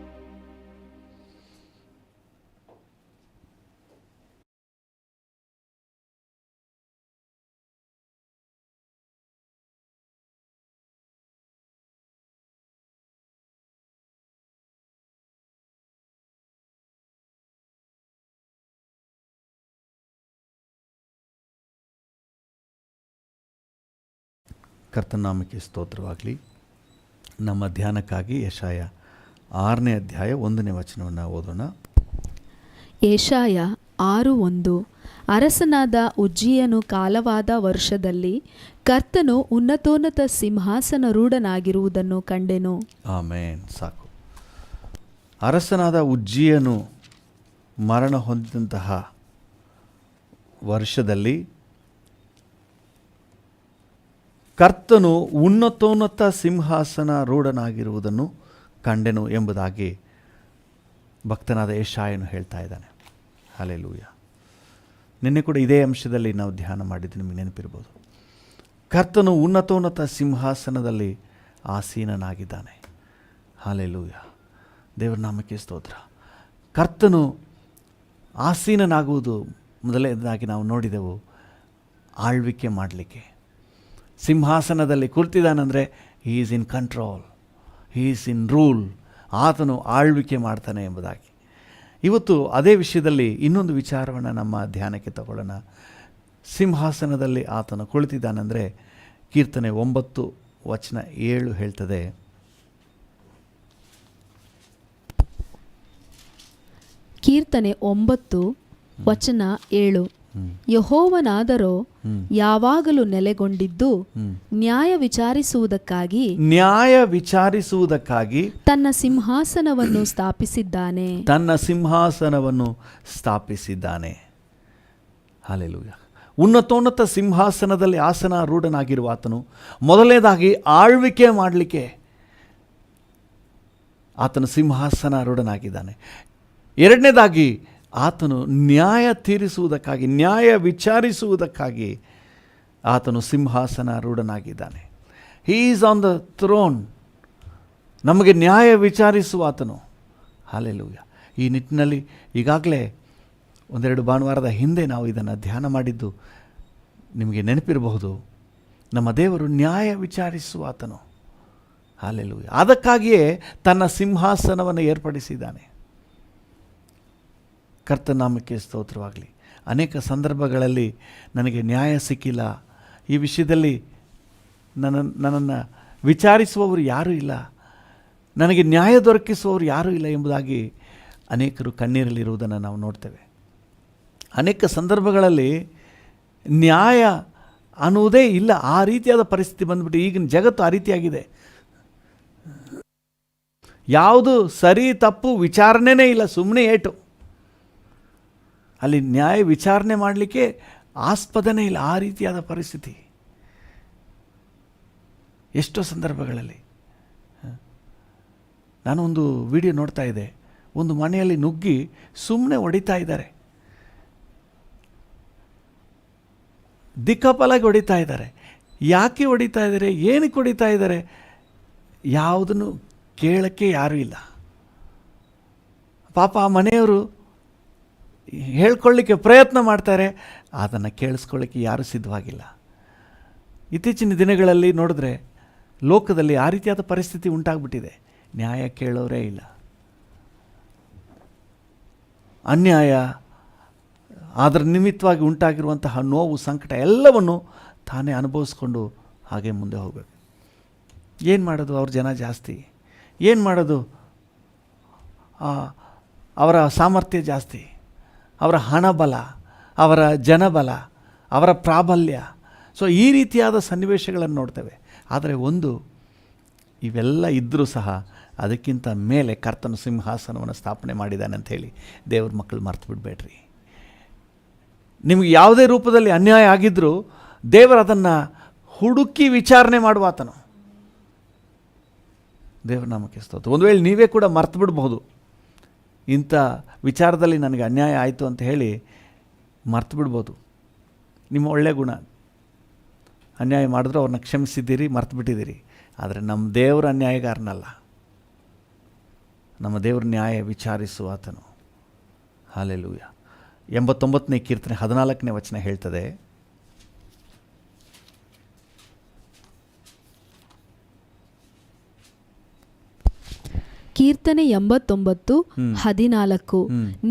ಕರ್ತನಾಮಕ್ಕೆ ಸ್ತೋತ್ರವಾಗಲಿ. ನಮ್ಮ ಧ್ಯಾನಕ್ಕಾಗಿ ಯೆಶಾಯ 6ನೇ ಅಧ್ಯಾಯ 1ನೇ ವಚನವನ್ನು ಓದೋಣ. ಯೆಶಾಯ 6:1. ಅರಸನಾದ ಉಜ್ಜೀಯನು ಕಾಲವಾದ ವರ್ಷದಲ್ಲಿ ಕರ್ತನು ಉನ್ನತೋನ್ನತ ಸಿಂಹಾಸನರೂಢನಾಗಿರುವುದನ್ನು ಕಂಡೆನು. ಆಮೇನ್. ಸಾಕು. ಅರಸನಾದ ಉಜ್ಜೀಯನು ಮರಣ ಹೊಂದಿದಂತಹ ವರ್ಷದಲ್ಲಿ ಕರ್ತನು ಉನ್ನತೋನ್ನತ ಸಿಂಹಾಸನ ರೂಢನಾಗಿರುವುದನ್ನು ಕಂಡೆನು ಎಂಬುದಾಗಿ ಭಕ್ತನಾದ ಯೆಶಾಯನು ಹೇಳ್ತಾ ಇದ್ದಾನೆ. ಹಲ್ಲೆಲೂಯಾ. ನಿನ್ನೆ ಕೂಡ ಇದೇ ಅಂಶದಲ್ಲಿ ನಾವು ಧ್ಯಾನ ಮಾಡಿದ್ದು ನಿಮಗೆ ನೆನಪಿರ್ಬೋದು. ಕರ್ತನು ಉನ್ನತೋನ್ನತ ಸಿಂಹಾಸನದಲ್ಲಿ ಆಸೀನನಾಗಿದ್ದಾನೆ. ಹಲ್ಲೆಲೂಯಾ. ದೇವರ ನಾಮಕ್ಕೆ ಸ್ತೋತ್ರ. ಕರ್ತನು ಆಸೀನನಾಗುವುದು ಮೊದಲನೇದಾಗಿ ನಾವು ನೋಡಿದೆವು, ಆಳ್ವಿಕೆ ಮಾಡಲಿಕ್ಕೆ. ಸಿಂಹಾಸನದಲ್ಲಿ ಕುಳಿತಿದ್ದಾನಂದರೆ he is in control, he is in rule. ಆತನು ಆಳ್ವಿಕೆ ಮಾಡ್ತಾನೆ ಎಂಬುದಾಗಿ. ಇವತ್ತು ಅದೇ ವಿಷಯದಲ್ಲಿ ಇನ್ನೊಂದು ವಿಚಾರವನ್ನು ನಮ್ಮ ಧ್ಯಾನಕ್ಕೆ ತಗೊಳ್ಳೋಣ. ಸಿಂಹಾಸನದಲ್ಲಿ ಆತನು ಕುಳಿತಿದ್ದಾನೆಂದರೆ ಕೀರ್ತನೆ 9 ವಚನ 7 ಹೇಳ್ತದೆ, ಕೀರ್ತನೆ 9 ವಚನ 7. ಯೆಹೋವನಾದರೋ ಯಾವಾಗಲೂ ನೆಲೆಗೊಂಡಿದ್ದು ನ್ಯಾಯ ವಿಚಾರಿಸುವುದಕ್ಕಾಗಿ ತನ್ನ ಸಿಂಹಾಸನವನ್ನು ಸ್ಥಾಪಿಸಿದ್ದಾನೆ. ಹಲ್ಲೆಲೂಯಾ. ಉನ್ನತೋನ್ನತ ಸಿಂಹಾಸನದಲ್ಲಿ ಆಸನಾರೂಢನಾಗಿರುವ ಆತನು ಮೊದಲನೇದಾಗಿ ಆಳ್ವಿಕೆ ಮಾಡಲಿಕ್ಕೆ ಆತನು ಸಿಂಹಾಸನಾರೂಢನಾಗಿದ್ದಾನೆ. ಎರಡನೇದಾಗಿ ಆತನು ನ್ಯಾಯ ತೀರಿಸುವುದಕ್ಕಾಗಿ, ನ್ಯಾಯ ವಿಚಾರಿಸುವುದಕ್ಕಾಗಿ ಆತನು ಸಿಂಹಾಸನಾರೂಢನಾಗಿದ್ದಾನೆ. He is on the throne. ನಮಗೆ ನ್ಯಾಯ ವಿಚಾರಿಸುವ ಆತನು. ಹಲ್ಲೆಲೂಯಾ. ಈ ನಿಟ್ಟಿನಲ್ಲಿ ಈಗಾಗಲೇ ಒಂದೆರಡು ಭಾನುವಾರದ ಹಿಂದೆ ನಾವು ಇದನ್ನು ಧ್ಯಾನ ಮಾಡಿದ್ದು ನಿಮಗೆ ನೆನಪಿರಬಹುದು. ನಮ್ಮ ದೇವರು ನ್ಯಾಯ ವಿಚಾರಿಸುವ ಆತನು. ಹಲ್ಲೆಲೂಯಾ. ಅದಕ್ಕಾಗಿಯೇ ತನ್ನ ಸಿಂಹಾಸನವನ್ನು ಏರ್ಪಡಿಸಿದ್ದಾನೆ. ಕರ್ತನಾಮಕ್ಕೆ ಸ್ತೋತ್ರವಾಗಲಿ. ಅನೇಕ ಸಂದರ್ಭಗಳಲ್ಲಿ ನನಗೆ ನ್ಯಾಯ ಸಿಕ್ಕಿಲ್ಲ, ಈ ವಿಷಯದಲ್ಲಿ ನನ್ನನ್ನು ವಿಚಾರಿಸುವವರು ಯಾರೂ ಇಲ್ಲ, ನನಗೆ ನ್ಯಾಯ ದೊರಕಿಸುವವರು ಯಾರೂ ಇಲ್ಲ ಎಂಬುದಾಗಿ ಅನೇಕರು ಕಣ್ಣೀರಲ್ಲಿರುವುದನ್ನು ನಾವು ನೋಡ್ತೇವೆ. ಅನೇಕ ಸಂದರ್ಭಗಳಲ್ಲಿ ನ್ಯಾಯ ಅನ್ನುವುದೇ ಇಲ್ಲ. ಆ ರೀತಿಯಾದ ಪರಿಸ್ಥಿತಿ ಬಂದುಬಿಟ್ಟು ಈಗಿನ ಜಗತ್ತು ಆ ರೀತಿಯಾಗಿದೆ. ಯಾವುದು ಸರಿ ತಪ್ಪು ವಿಚಾರಣೆನೇ ಇಲ್ಲ, ಸುಮ್ಮನೆ ಏಟು. ಅಲ್ಲಿ ನ್ಯಾಯ ವಿಚಾರಣೆ ಮಾಡಲಿಕ್ಕೆ ಆಸ್ಪದನೇ ಇಲ್ಲ. ಆ ರೀತಿಯಾದ ಪರಿಸ್ಥಿತಿ ಎಷ್ಟೋ ಸಂದರ್ಭಗಳಲ್ಲಿ. ನಾನು ಒಂದು ವಿಡಿಯೋ ನೋಡ್ತಾ ಇದ್ದೆ. ಒಂದು ಮನೆಯಲ್ಲಿ ನುಗ್ಗಿ ಸುಮ್ಮನೆ ಹೊಡಿತಾ ಇದ್ದಾರೆ, ದಿಕ್ಕಾಪಾಲಾಗಿ ಹೊಡಿತಾ ಇದ್ದಾರೆ. ಯಾಕೆ ಹೊಡಿತಾ ಇದ್ದಾರೆ, ಏನಕ್ಕೆ ಹೊಡಿತಾ ಇದ್ದಾರೆ, ಯಾವುದನ್ನು ಕೇಳೋಕ್ಕೆ ಯಾರೂ ಇಲ್ಲ. ಪಾಪ ಆ ಮನೆಯವರು ಹೇಳ್ಕೊಳ್ಳಿಕ್ಕೆ ಪ್ರಯತ್ನ ಮಾಡ್ತಾರೆ, ಅದನ್ನು ಕೇಳಿಸ್ಕೊಳ್ಳಿಕ್ಕೆ ಯಾರೂ ಸಿದ್ಧವಾಗಿಲ್ಲ. ಇತ್ತೀಚಿನ ದಿನಗಳಲ್ಲಿ ನೋಡಿದ್ರೆ ಲೋಕದಲ್ಲಿ ಆ ರೀತಿಯಾದ ಪರಿಸ್ಥಿತಿ ಉಂಟಾಗ್ಬಿಟ್ಟಿದೆ. ನ್ಯಾಯ ಕೇಳೋರೇ ಇಲ್ಲ. ಅನ್ಯಾಯ, ಅದರ ನಿಮಿತ್ತವಾಗಿ ಉಂಟಾಗಿರುವಂತಹ ನೋವು, ಸಂಕಟ ಎಲ್ಲವನ್ನು ತಾನೇ ಅನುಭವಿಸ್ಕೊಂಡು ಹಾಗೆ ಮುಂದೆ ಹೋಗಬೇಕು. ಏನು ಮಾಡೋದು, ಅವ್ರ ಜನ ಜಾಸ್ತಿ. ಏನು ಮಾಡೋದು, ಅವರ ಸಾಮರ್ಥ್ಯ ಜಾಸ್ತಿ, ಅವರ ಹಣಬಲ, ಅವರ ಜನಬಲ, ಅವರ ಪ್ರಾಬಲ್ಯ. ಸೊ ಈ ರೀತಿಯಾದ ಸನ್ನಿವೇಶಗಳನ್ನು ನೋಡ್ತೇವೆ. ಆದರೆ ಇವೆಲ್ಲ ಇದ್ದರೂ ಸಹ ಅದಕ್ಕಿಂತ ಮೇಲೆ ಕರ್ತನ ಸಿಂಹಾಸನವನ್ನು ಸ್ಥಾಪನೆ ಮಾಡಿದ್ದಾನೆ ಅಂಥೇಳಿ ದೇವ್ರ ಮಕ್ಕಳು ಮರ್ತು ಬಿಡಬೇಡ್ರಿ. ನಿಮಗೆ ಯಾವುದೇ ರೂಪದಲ್ಲಿ ಅನ್ಯಾಯ ಆಗಿದ್ದರೂ ದೇವರು ಅದನ್ನು ಹುಡುಕಿ ವಿಚಾರಣೆ ಮಾಡುವ ಆತನು. ದೇವ್ರ ನಾಮಕ್ಕೆ ಸ್ತೋತ್ರ. ಒಂದು ವೇಳೆ ನೀವೇ ಕೂಡ ಮರ್ತು ಬಿಡಬಹುದು, ಇಂಥ ವಿಚಾರದಲ್ಲಿ ನನಗೆ ಅನ್ಯಾಯ ಆಯಿತು ಅಂತ ಹೇಳಿ ಮರ್ತು ಬಿಡ್ಬೋದು. ನಿಮ್ಮ ಒಳ್ಳೆಯ ಗುಣ, ಅನ್ಯಾಯ ಮಾಡಿದ್ರು ಅವ್ರನ್ನ ಕ್ಷಮಿಸಿದ್ದೀರಿ, ಮರ್ತು ಬಿಟ್ಟಿದ್ದೀರಿ. ಆದರೆ ನಮ್ಮ ದೇವರ ಅನ್ಯಾಯಗಾರನಲ್ಲ, ನಮ್ಮ ದೇವ್ರ ನ್ಯಾಯ ವಿಚಾರಿಸುವ ಆತನು. ಹಲ್ಲೆಲೂಯಾ. 89ನೇ ಕೀರ್ತನೆ 14ನೇ ವಚನ ಹೇಳ್ತದೆ, ಕೀರ್ತನೆ 89:14.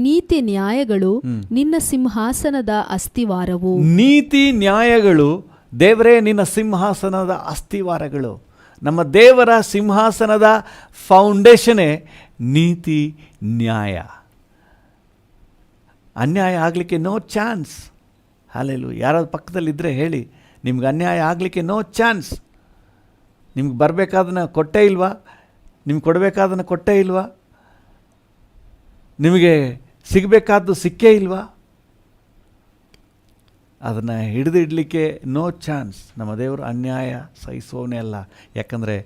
ನೀತಿ ನ್ಯಾಯಗಳು ನಿನ್ನ ಸಿಂಹಾಸನದ ಅಸ್ತಿವಾರವು. ನೀತಿ ನ್ಯಾಯಗಳು ದೇವರೇ ನಿನ್ನ ಸಿಂಹಾಸನದ ಅಸ್ತಿವಾರಗಳು. ನಮ್ಮ ದೇವರ ಸಿಂಹಾಸನದ ಫೌಂಡೇಶನೇ ನೀತಿ ನ್ಯಾಯ. ಅನ್ಯಾಯ ಆಗಲಿಕ್ಕೆ ನೋ ಚಾನ್ಸ್. ಹಲ್ಲೆಲೂಯಾ. ಯಾರಾದ್ರು ಪಕ್ಕದಲ್ಲಿದ್ದರೆ ಹೇಳಿ, ನಿಮ್ಗೆ ಅನ್ಯಾಯ ಆಗಲಿಕ್ಕೆ ನೋ ಚಾನ್ಸ್. ನಿಮ್ಗೆ ಬರಬೇಕಾದನ್ನ ಕೊಟ್ಟೇ ಇಲ್ವಾ, ನಿಮ್ಗೆ ಕೊಡಬೇಕಾದನ್ನು ಕೊಟ್ಟೇ ಇಲ್ವಾ, ನಿಮಗೆ ಸಿಗಬೇಕಾದ್ದು ಸಿಕ್ಕೇ ಇಲ್ವಾ, ಅದನ್ನು ಹಿಡಿದಿಡಲಿಕ್ಕೆ ನೋ ಚಾನ್ಸ್. ನಮ್ಮ ದೇವರು ಅನ್ಯಾಯ ಸಹಿಸುವವನೇ ಅಲ್ಲ. ಯಾಕಂದರೆ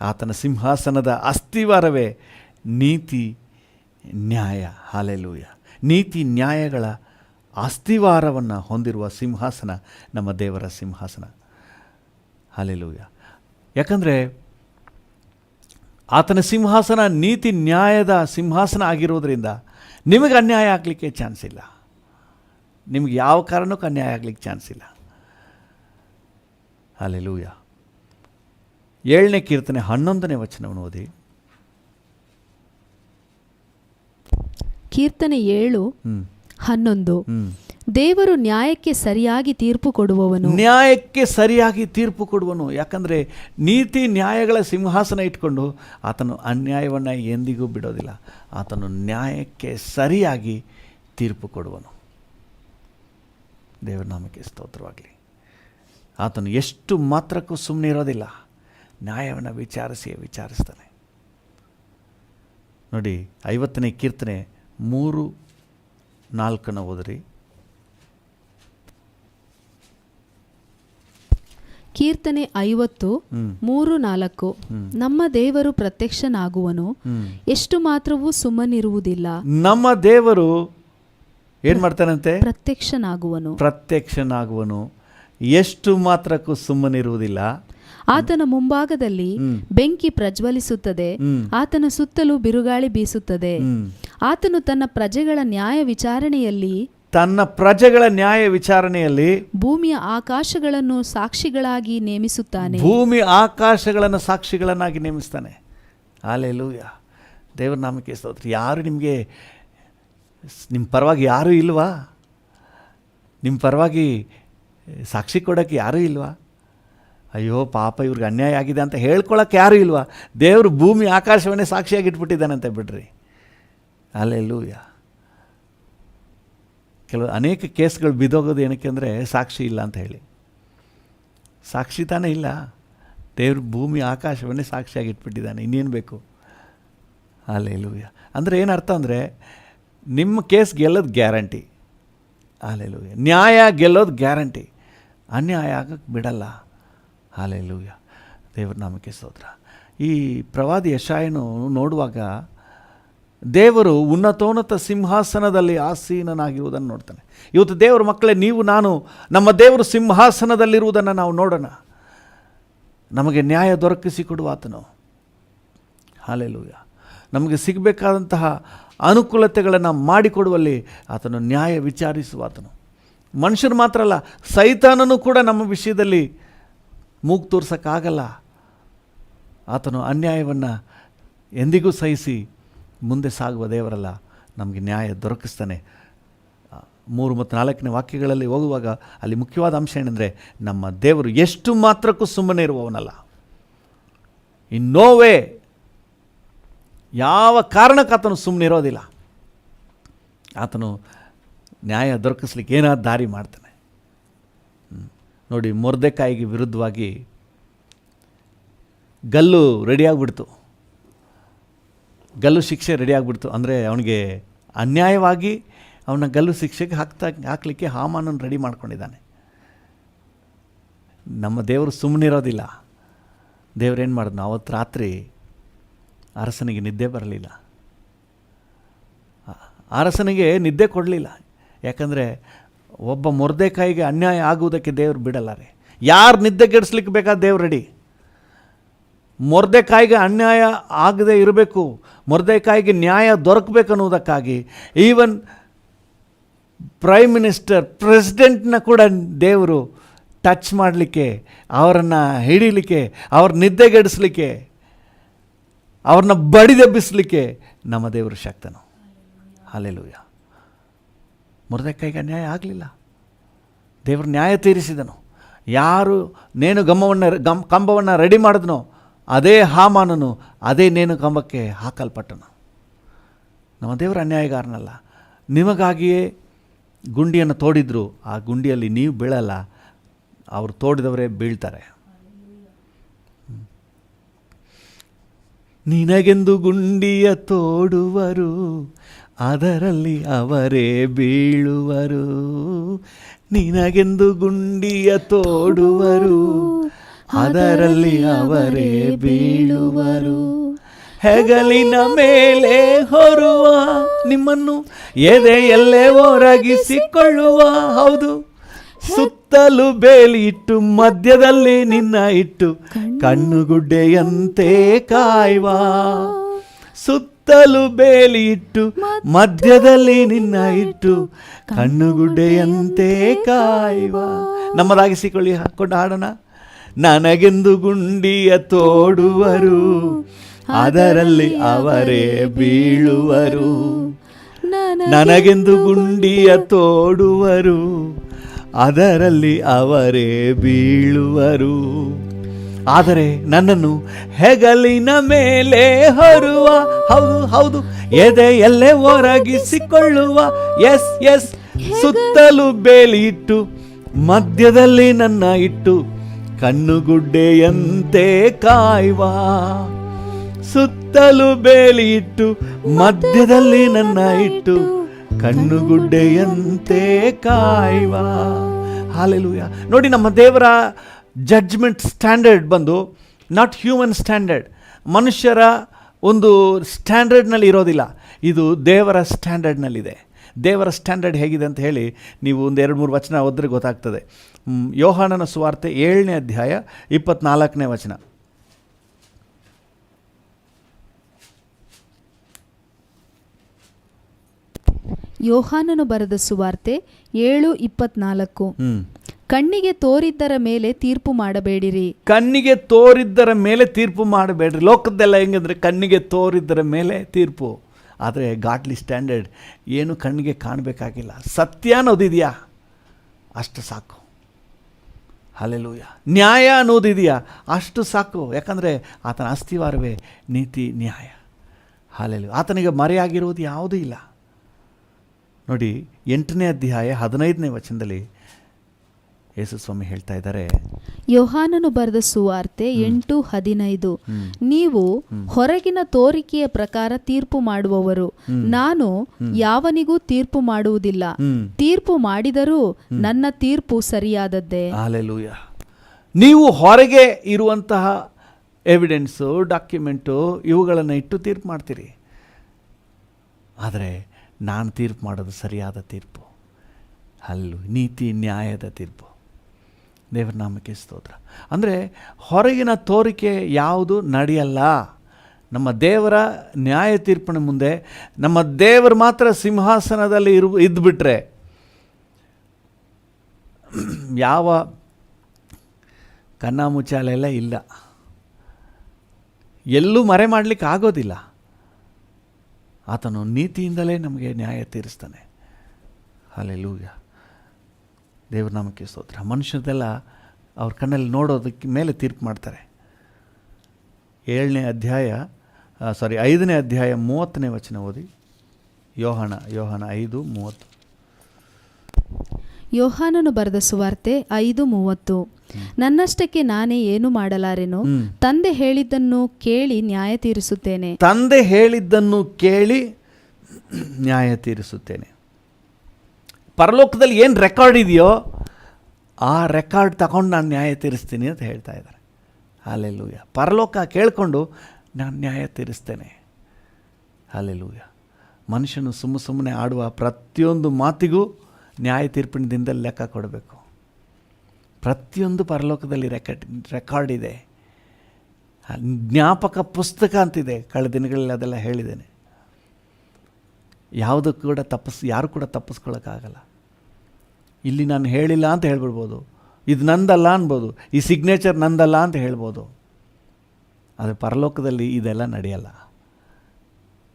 ಆತನ ಸಿಂಹಾಸನದ ಅಸ್ತಿವಾರವೇ ನೀತಿ ನ್ಯಾಯ. ಹಲ್ಲೆಲೂಯಾ. ನೀತಿ ನ್ಯಾಯಗಳ ಅಸ್ತಿವಾರವನ್ನು ಹೊಂದಿರುವ ಸಿಂಹಾಸನ ನಮ್ಮ ದೇವರ ಸಿಂಹಾಸನ. ಹಲ್ಲೆಲೂಯಾ. ಯಾಕಂದರೆ ಆತನ ಸಿಂಹಾಸನ ನೀತಿ ನ್ಯಾಯದ ಸಿಂಹಾಸನ ಆಗಿರೋದ್ರಿಂದ ನಿಮಗೆ ಅನ್ಯಾಯ ಆಗಲಿಕ್ಕೆ ಚಾನ್ಸ್ ಇಲ್ಲ. ನಿಮಗೆ ಯಾವ ಕಾರಣಕ್ಕೂ ಅನ್ಯಾಯ ಆಗಲಿಕ್ಕೆ ಚಾನ್ಸ್ ಇಲ್ಲ. ಹಲ್ಲೆಲೂಯಾ. 7ನೇ ಕೀರ್ತನೆ 11ನೇ ವಚನವನ್ನು ಓದಿ. ಕೀರ್ತನೆ 7:11. ದೇವರು ನ್ಯಾಯಕ್ಕೆ ಸರಿಯಾಗಿ ತೀರ್ಪು ಕೊಡುವವನು. ನ್ಯಾಯಕ್ಕೆ ಸರಿಯಾಗಿ ತೀರ್ಪು ಕೊಡುವನು. ಯಾಕಂದರೆ ನೀತಿ ನ್ಯಾಯಗಳ ಸಿಂಹಾಸನ ಇಟ್ಕೊಂಡು ಆತನು ಅನ್ಯಾಯವನ್ನು ಎಂದಿಗೂ ಬಿಡೋದಿಲ್ಲ. ಆತನು ನ್ಯಾಯಕ್ಕೆ ಸರಿಯಾಗಿ ತೀರ್ಪು ಕೊಡುವನು. ದೇವರ ನಾಮಕ್ಕೆ ಸ್ತೋತ್ರವಾಗಲಿ. ಆತನು ಎಷ್ಟು ಮಾತ್ರಕ್ಕೂ ಸುಮ್ಮನೆ ಇರೋದಿಲ್ಲ, ನ್ಯಾಯವನ್ನು ವಿಚಾರಿಸ್ತಾನೆ. ನೋಡಿ, 50ನೇ ಕೀರ್ತನೆ 3:4 ಓದ್ರಿ. ಕೀರ್ತನೆ 50:3-4. ನಮ್ಮ ದೇವರು ಪ್ರತ್ಯಕ್ಷನಾಗುವನು, ಎಷ್ಟು ಮಾತ್ರವೂ ಸುಮ್ಮನಿರುವುದಿಲ್ಲ. ನಮ್ಮ ದೇವರು ಏನ್ ಮಾಡ್ತಾನಂತೆ? ಪ್ರತ್ಯಕ್ಷನಾಗುವನು, ಎಷ್ಟು ಮಾತ್ರಕ್ಕೂ ಸುಮ್ಮನಿರುವುದಿಲ್ಲ. ಆತನ ಮುಂಭಾಗದಲ್ಲಿ ಬೆಂಕಿ ಪ್ರಜ್ವಲಿಸುತ್ತದೆ, ಆತನ ಸುತ್ತಲೂ ಬಿರುಗಾಳಿ ಬೀಸುತ್ತದೆ. ಆತನು ತನ್ನ ಪ್ರಜೆಗಳ ನ್ಯಾಯ ವಿಚಾರಣೆಯಲ್ಲಿ ಭೂಮಿಯ ಆಕಾಶಗಳನ್ನು ಸಾಕ್ಷಿಗಳಾಗಿ ನೇಮಿಸುತ್ತಾನೆ. ಸಾಕ್ಷಿಗಳನ್ನಾಗಿ ನೇಮಿಸ್ತಾನೆ. ಹಲ್ಲೆಲೂಯಾ. ದೇವರ ನಾಮಕ್ಕೆ ಸ್ತೋತ್ರ. ಯಾರು ನಿಮಗೆ ನಿಮ್ಮ ಪರವಾಗಿ ಯಾರೂ ಇಲ್ವಾ? ನಿಮ್ಮ ಪರವಾಗಿ ಸಾಕ್ಷಿ ಕೊಡೋಕ್ಕೆ ಯಾರೂ ಇಲ್ವಾ? ಅಯ್ಯೋ ಪಾಪ ಇವ್ರಿಗೆ ಅನ್ಯಾಯ ಆಗಿದೆ ಅಂತ ಹೇಳ್ಕೊಳಕ್ಕೆ ಯಾರೂ ಇಲ್ವಾ? ದೇವರು ಭೂಮಿ ಆಕಾಶವನ್ನೇ ಸಾಕ್ಷಿಯಾಗಿ ಇಟ್ಬಿಟ್ಟಿದ್ದಾನಂತೆ ಬಿಡ್ರಿ. ಹಲ್ಲೆಲೂಯಾ. ಅನೇಕ ಕೇಸ್ಗಳು ಬಿದ್ದೋಗೋದು ಏನಕ್ಕೆ ಅಂದರೆ ಸಾಕ್ಷಿ ಇಲ್ಲ ಅಂತ ಹೇಳಿ. ಸಾಕ್ಷಿ ತಾನೇ ಇಲ್ಲ. ದೇವರು ಭೂಮಿ ಆಕಾಶವನ್ನೇ ಸಾಕ್ಷಿಯಾಗಿ ಇಟ್ಬಿಟ್ಟಿದ್ದಾನೆ, ಇನ್ನೇನು ಬೇಕು? ಹಲ್ಲೆಲೂಯಾ. ಅಂದರೆ ಏನರ್ಥ ಅಂದರೆ ನಿಮ್ಮ ಕೇಸ್ ಗೆಲ್ಲೋದು ಗ್ಯಾರಂಟಿ. ಹಲ್ಲೆಲೂಯಾ. ನ್ಯಾಯ ಗೆಲ್ಲೋದು ಗ್ಯಾರಂಟಿ, ಅನ್ಯಾಯ ಆಗಕ್ಕೆ ಬಿಡಲ್ಲ. ಹಲ್ಲೆಲೂಯಾ. ದೇವರ ನಾಮಕ್ಕೆ ಸ್ತೋತ್ರ. ಈ ಪ್ರವಾದಿ ಯೆಶಾಯನು ನೋಡುವಾಗ ದೇವರು ಉನ್ನತೋನ್ನತ ಸಿಂಹಾಸನದಲ್ಲಿ ಆಸೀನನಾಗಿರುವುದನ್ನು ನೋಡ್ತಾನೆ. ಇವತ್ತು ದೇವರ ಮಕ್ಕಳೇ, ನೀವು ನಾನು ನಮ್ಮ ದೇವರು ಸಿಂಹಾಸನದಲ್ಲಿರುವುದನ್ನು ನಾವು ನೋಡೋಣ. ನಮಗೆ ನ್ಯಾಯ ದೊರಕಿಸಿಕೊಡುವ ಆತನು. ಹಲ್ಲೆಲೂಯಾ. ನಮಗೆ ಸಿಗಬೇಕಾದಂತಹ ಅನುಕೂಲತೆಗಳನ್ನು ಮಾಡಿಕೊಡುವಲ್ಲಿ ಆತನು ನ್ಯಾಯ ವಿಚಾರಿಸುವ ಆತನು. ಮನುಷ್ಯರು ಮಾತ್ರ ಅಲ್ಲ, ಸೈತಾನನು ಕೂಡ ನಮ್ಮ ವಿಷಯದಲ್ಲಿ ಮೂಗು ತೋರ್ಸೋಕ್ಕಾಗಲ್ಲ. ಆತನು ಅನ್ಯಾಯವನ್ನು ಎಂದಿಗೂ ಸಹಿಸಿ ಮುಂದೆ ಸಾಗುವ ದೇವರಲ್ಲ, ನಮಗೆ ನ್ಯಾಯ ದೊರಕಿಸ್ತಾನೆ. 3 ಮತ್ತು 4ನೇ ವಾಕ್ಯಗಳಲ್ಲಿ ಹೋಗುವಾಗ ಅಲ್ಲಿ ಮುಖ್ಯವಾದ ಅಂಶ ಏನೆಂದರೆ, ನಮ್ಮ ದೇವರು ಎಷ್ಟು ಮಾತ್ರಕ್ಕೂ ಸುಮ್ಮನೆ ಇರುವವನಲ್ಲ. ಇನ್ ನೋ ವೇ, ಯಾವ ಕಾರಣಕ್ಕೆ ಆತನು ಸುಮ್ಮನೆ ಇರೋದಿಲ್ಲ. ಆತನು ನ್ಯಾಯ ದೊರಕಿಸ್ಲಿಕ್ಕೆ ಏನಾದ್ರು ದಾರಿ ಮಾಡ್ತಾನೆ. ನೋಡಿ, ಮೊರ್ದೆಕಾಯಿಗೆ ವಿರುದ್ಧವಾಗಿ ಗಲ್ಲು ರೆಡಿಯಾಗಿಬಿಡ್ತು. ಗಲ್ಲು ಶಿಕ್ಷೆ ರೆಡಿಯಾಗಿಬಿಡ್ತು. ಅಂದರೆ ಅವನಿಗೆ ಅನ್ಯಾಯವಾಗಿ ಅವನ ಗಲ್ಲು ಶಿಕ್ಷೆಗೆ ಹಾಕಲಿಕ್ಕೆ ಹಾಮಾನನ್ನು ರೆಡಿ ಮಾಡ್ಕೊಂಡಿದ್ದಾನೆ. ನಮ್ಮ ದೇವರು ಸುಮ್ಮನಿರೋದಿಲ್ಲ. ದೇವರೇನು ಮಾಡಿದ್ನು? ಅವತ್ತು ರಾತ್ರಿ ಅರಸನಿಗೆ ನಿದ್ದೆ ಬರಲಿಲ್ಲ. ಅರಸನಿಗೆ ನಿದ್ದೆ ಕೊಡಲಿಲ್ಲ. ಯಾಕಂದರೆ ಒಬ್ಬ ಮೊರ್ದೆಕಾಯಿಗೆ ಅನ್ಯಾಯ ಆಗುವುದಕ್ಕೆ ದೇವರು ಬಿಡಲ್ಲ ರೀ. ಯಾರು ನಿದ್ದೆಗೆಡಿಸ್ಲಿಕ್ಕೆ ಬೇಕಾದ ದೇವ್ರು ರೆಡಿ. ಮೊರ್ದೆಕಾಯಿಗೆ ಅನ್ಯಾಯ ಆಗದೆ ಇರಬೇಕು, ಮೊರ್ದೆಕಾಯಿಗೆ ನ್ಯಾಯ ದೊರಕಬೇಕನ್ನುವುದಕ್ಕಾಗಿ ಈವನ್ ಪ್ರೈಮ್ ಮಿನಿಸ್ಟರ್, ಪ್ರೆಸಿಡೆಂಟ್ನ ಕೂಡ ದೇವರು ಟಚ್ ಮಾಡಲಿಕ್ಕೆ, ಅವರನ್ನು ಹಿಡೀಲಿಕ್ಕೆ, ಅವ್ರ ನಿದ್ದೆಗೆಡಿಸ್ಲಿಕ್ಕೆ, ಅವ್ರನ್ನ ಬಡಿದೆಬ್ಬಿಸಲಿಕ್ಕೆ ನಮ್ಮ ದೇವರು ಶಕ್ತನು. ಹಲ್ಲೆಲೂಯಾ. ಮೊರ್ದೆಕಾಯಿಗೆ ಅನ್ಯಾಯ ಆಗಲಿಲ್ಲ, ದೇವರು ನ್ಯಾಯ ತೀರಿಸಿದನು. ಯಾರು ನೇಣು ಕಂಬವನ್ನು ರೆಡಿ ಮಾಡಿದ್ನೋ ಅದೇ ಹಾಮಾನನು ಅದೇ ನೇಣು ಕಂಬಕ್ಕೆ ಹಾಕಲ್ಪಟ್ಟನು. ನಮ್ಮ ದೇವರು ಅನ್ಯಾಯಗಾರನಲ್ಲ. ನಿಮಗಾಗಿಯೇ ಗುಂಡಿಯನ್ನು ತೋಡಿದ್ರು, ಆ ಗುಂಡಿಯಲ್ಲಿ ನೀವು ಬೀಳಲ್ಲ, ಅವರು ತೋಡಿದವರೇ ಬೀಳ್ತಾರೆ. ನಿನಗೆಂದು ಗುಂಡಿಯ ತೋಡುವರು, ಅದರಲ್ಲಿ ಅವರೇ ಬೀಳುವರು. ನಿನಗೆಂದು ಗುಂಡಿಯ ತೋಡುವರು, ಅದರಲ್ಲಿ ಅವರೇ ಬೀಳುವರು. ಹೆಗಲಿನ ಮೇಲೆ ಹೊರುವ ನಿಮ್ಮನ್ನು ಎದೆಯಲ್ಲೇ ಒರಗಿಸಿಕೊಳ್ಳುವ. ಹೌದು, ಸುತ್ತಲೂ ಬೇಲಿ ಇಟ್ಟು ಮಧ್ಯದಲ್ಲಿ ನಿನ್ನ ಇಟ್ಟು ಕಣ್ಣುಗುಡ್ಡೆಯಂತೆ ಕಾಯುವ. ಸುತ್ತಲೂ ಬೇಲಿ ಇಟ್ಟು ಮಧ್ಯದಲ್ಲಿ ನಿನ್ನ ಇಟ್ಟು ಕಣ್ಣುಗುಡ್ಡೆಯಂತೆ ಕಾಯುವ. ನಮ್ಮದಾಗಿಸಿಕೊಳ್ಳಿ, ಹಾಕೊಂಡು ಹಾಡೋಣ. ನನಗೆಂದು ಗುಂಡಿಯ ತೋಡುವರು, ಅದರಲ್ಲಿ ಅವರೇ ಬೀಳುವರು. ನನಗೆಂದು ಗುಂಡಿಯ ತೋಡುವರು, ಅದರಲ್ಲಿ ಅವರೇ ಬೀಳುವರು. ಆದರೆ ನನ್ನನ್ನು ಹೆಗಲಿನ ಮೇಲೆ ಹೊರುವ, ಹೌದು ಹೌದು, ಎದೆಯಲ್ಲೇ ಒರಗಿಸಿಕೊಳ್ಳುವ, ಎಸ್ ಎಸ್, ಸುತ್ತಲೂ ಬೇಲಿ ಇಟ್ಟು ಮಧ್ಯದಲ್ಲಿ ನನ್ನ ಇಟ್ಟು ಕಣ್ಣುಗುಡ್ಡೆಯಂತೆ ಕಾಯುವ, ಸುತ್ತಲೂ ಬೇಲಿ ಇಟ್ಟು ಮಧ್ಯದಲ್ಲಿ ನನ್ನ ಇಟ್ಟು ಕಣ್ಣುಗುಡ್ಡೆಯಂತೆ ಕಾಯುವ. ಹಾಲೆಲೂಯಾ. ನೋಡಿ, ನಮ್ಮ ದೇವರ ಜಡ್ಜ್ಮೆಂಟ್ ಸ್ಟ್ಯಾಂಡರ್ಡ್ ಬಂದು ನಾಟ್ ಹ್ಯೂಮನ್ ಸ್ಟ್ಯಾಂಡರ್ಡ್, ಮನುಷ್ಯರ ಒಂದು ಸ್ಟ್ಯಾಂಡರ್ಡ್ನಲ್ಲಿ ಇರೋದಿಲ್ಲ, ಇದು ದೇವರ ಸ್ಟ್ಯಾಂಡರ್ಡ್ನಲ್ಲಿದೆ. ದೇವರ ಸ್ಟ್ಯಾಂಡರ್ಡ್ ಹೇಗಿದೆ ಅಂತ ಹೇಳಿ ನೀವು ಒಂದು 2-3 ವಚನ ಓದಿದ್ರೆ ಗೊತ್ತಾಗ್ತದೆ. ಯೋಹಾನನ ಸುವಾರ್ತೆ 7ನೇ ಅಧ್ಯಾಯ 24ನೇ ವಚನ. ಯೋಹಾನನು ಬರೆದ ಸುವಾರ್ತೆ 7:24. ಕಣ್ಣಿಗೆ ತೋರಿದ್ದರ ಮೇಲೆ ತೀರ್ಪು ಮಾಡಬೇಡಿರಿ. ಕಣ್ಣಿಗೆ ತೋರಿದ್ದರ ಮೇಲೆ ತೀರ್ಪು ಮಾಡಬೇಡ್ರಿ. ಲೋಕದ್ದೆಲ್ಲ ಹೆಂಗಂದ್ರೆ ಕಣ್ಣಿಗೆ ತೋರಿದ್ದರ ಮೇಲೆ ತೀರ್ಪು. ಆದರೆ ಗಾಡ್ಲಿ ಸ್ಟ್ಯಾಂಡರ್ಡ್ ಏನು ಕಣ್ಣಿಗೆ ಕಾಣಬೇಕಾಗಿಲ್ಲ, ಸತ್ಯ ಅನ್ನೋದಿದೆಯಾ ಅಷ್ಟು ಸಾಕು. ಹಲ್ಲೆಲೂಯಾ. ನ್ಯಾಯ ಅನ್ನೋದಿದೆಯಾ ಅಷ್ಟು ಸಾಕು. ಯಾಕಂದರೆ ಆತನ ಅಸ್ತಿವಾರವೇ ನೀತಿ ನ್ಯಾಯ. ಹಲ್ಲೆಲೂಯಾ. ಆತನಿಗೆ ಮರೆಯಾಗಿರುವುದು ಯಾವುದೂ ಇಲ್ಲ. ನೋಡಿ, 8ನೇ ಅಧ್ಯಾಯ 15ನೇ ವಚನದಲ್ಲಿ ಯೇಸು ಸ್ವಾಮಿ ಹೇಳ್ತಾ ಇದ್ದಾರೆ, ಯೋಹಾನನು ಬರೆದ ಸುವಾರ್ತೆ 8:15. ನೀವು ಹೊರಗಿನ ತೋರಿಕೆಯ ಪ್ರಕಾರ ತೀರ್ಪು ಮಾಡುವವರು, ನಾನು ಯಾವನಿಗೂ ತೀರ್ಪು ಮಾಡುವುದಿಲ್ಲ. ತೀರ್ಪು ಮಾಡಿದರೂ ನನ್ನ ತೀರ್ಪು ಸರಿಯಾದದ್ದೇ. ಹಲ್ಲೆಲೂಯಾ. ನೀವು ಹೊರಗೆ ಇರುವಂತಹ ಎವಿಡೆನ್ಸು, ಡಾಕ್ಯುಮೆಂಟು ಇವುಗಳನ್ನು ಇಟ್ಟು ತೀರ್ಪು ಮಾಡ್ತೀರಿ. ಆದರೆ ನಾನು ತೀರ್ಪು ಮಾಡೋದು ಸರಿಯಾದ ತೀರ್ಪು, ಅಲ್ಲೂ ನೀತಿ ನ್ಯಾಯದ ತೀರ್ಪು. ದೇವರ ನಾಮಕ್ಕೆ ಸ್ತೋತ್ರ. ಅಂದರೆ ಹೊರಗಿನ ತೋರಿಕೆ ಯಾವುದು ನಡೆಯಲ್ಲ. ನಮ್ಮ ದೇವರ ನ್ಯಾಯ ತೀರ್ಪಿನ ಮುಂದೆ ನಮ್ಮ ದೇವರು ಮಾತ್ರ ಸಿಂಹಾಸನದಲ್ಲಿ ಇದ್ದುಬಿಟ್ರೆ ಯಾವ ಕಣ್ಣಾಮುಚ್ಚಾಲೆಲ್ಲ ಇಲ್ಲ, ಎಲ್ಲೂ ಮರೆ ಮಾಡಲಿಕ್ಕೆ ಆಗೋದಿಲ್ಲ. ಆತನು ನೀತಿಯಿಂದಲೇ ನಮಗೆ ನ್ಯಾಯ ತೀರಿಸ್ತಾನೆ. ಹಲ್ಲೆಲೂಯಾ. ದೇವ್ರ ನಾಮಕ್ಕೆ ಸ್ತೋತ್ರ. ಮನುಷ್ಯರದೆಲ್ಲ ಅವ್ರ ಕಣ್ಣಲ್ಲಿ ನೋಡೋದಕ್ಕೆ ಮೇಲೆ ತೀರ್ಪು ಮಾಡ್ತಾರೆ. 5ನೇ ಅಧ್ಯಾಯ 30ನೇ ವಚನ ಓದಿ. ಯೋಹಾನ 5:30. ಯೋಹಾನನು ಬರೆದ ಸುವಾರ್ತೆ 5:30. ನನ್ನಷ್ಟಕ್ಕೆ ನಾನೇ ಏನು ಮಾಡಲಾರೆನು, ತಂದೆ ಹೇಳಿದ್ದನ್ನು ಕೇಳಿ ನ್ಯಾಯ ತೀರಿಸುತ್ತೇನೆ. ತಂದೆ ಹೇಳಿದ್ದನ್ನು ಕೇಳಿ ನ್ಯಾಯ ತೀರಿಸುತ್ತೇನೆ. ಪರಲೋಕದಲ್ಲಿ ಏನು ರೆಕಾರ್ಡ್ ಇದೆಯೋ ಆ ರೆಕಾರ್ಡ್ ತಗೊಂಡು ನಾನು ನ್ಯಾಯ ತೀರಿಸ್ತೀನಿ ಅಂತ ಹೇಳ್ತಾ ಇದ್ದಾರೆ. ಹಲ್ಲೆಲೂಯಾ. ಪರಲೋಕ ಕೇಳಿಕೊಂಡು ನಾನು ನ್ಯಾಯ ತೀರಿಸ್ತೇನೆ. ಹಲ್ಲೆಲೂಯಾ. ಮನುಷ್ಯನು ಸುಮ್ಮನೆ ಆಡುವ ಪ್ರತಿಯೊಂದು ಮಾತಿಗೂ ನ್ಯಾಯ ತೀರ್ಪಿನ ದಿನದಲ್ಲಿ ಲೆಕ್ಕ ಕೊಡಬೇಕು. ಪ್ರತಿಯೊಂದು ಪರಲೋಕದಲ್ಲಿ ರೆಕಾರ್ಡ್ ಇದೆ. ಜ್ಞಾಪಕ ಪುಸ್ತಕ ಅಂತಿದೆ. ಕಳೆದ ದಿನಗಳಲ್ಲಿ ಅದೆಲ್ಲ ಹೇಳಿದ್ದೇನೆ. ಯಾರು ಕೂಡ ತಪ್ಪಿಸ್ಕೊಳ್ಳೋಕ್ಕಾಗಲ್ಲ. ಇಲ್ಲಿ ನಾನು ಹೇಳಿಲ್ಲ ಅಂತ ಹೇಳ್ಬಿಡ್ಬೋದು, ಇದು ನಂದಲ್ಲ ಅನ್ಬೋದು, ಈ ಸಿಗ್ನೇಚರ್ ನಂದಲ್ಲ ಅಂತ ಹೇಳ್ಬೋದು. ಆದರೆ ಪರಲೋಕದಲ್ಲಿ ಇದೆಲ್ಲ ನಡೆಯಲ್ಲ.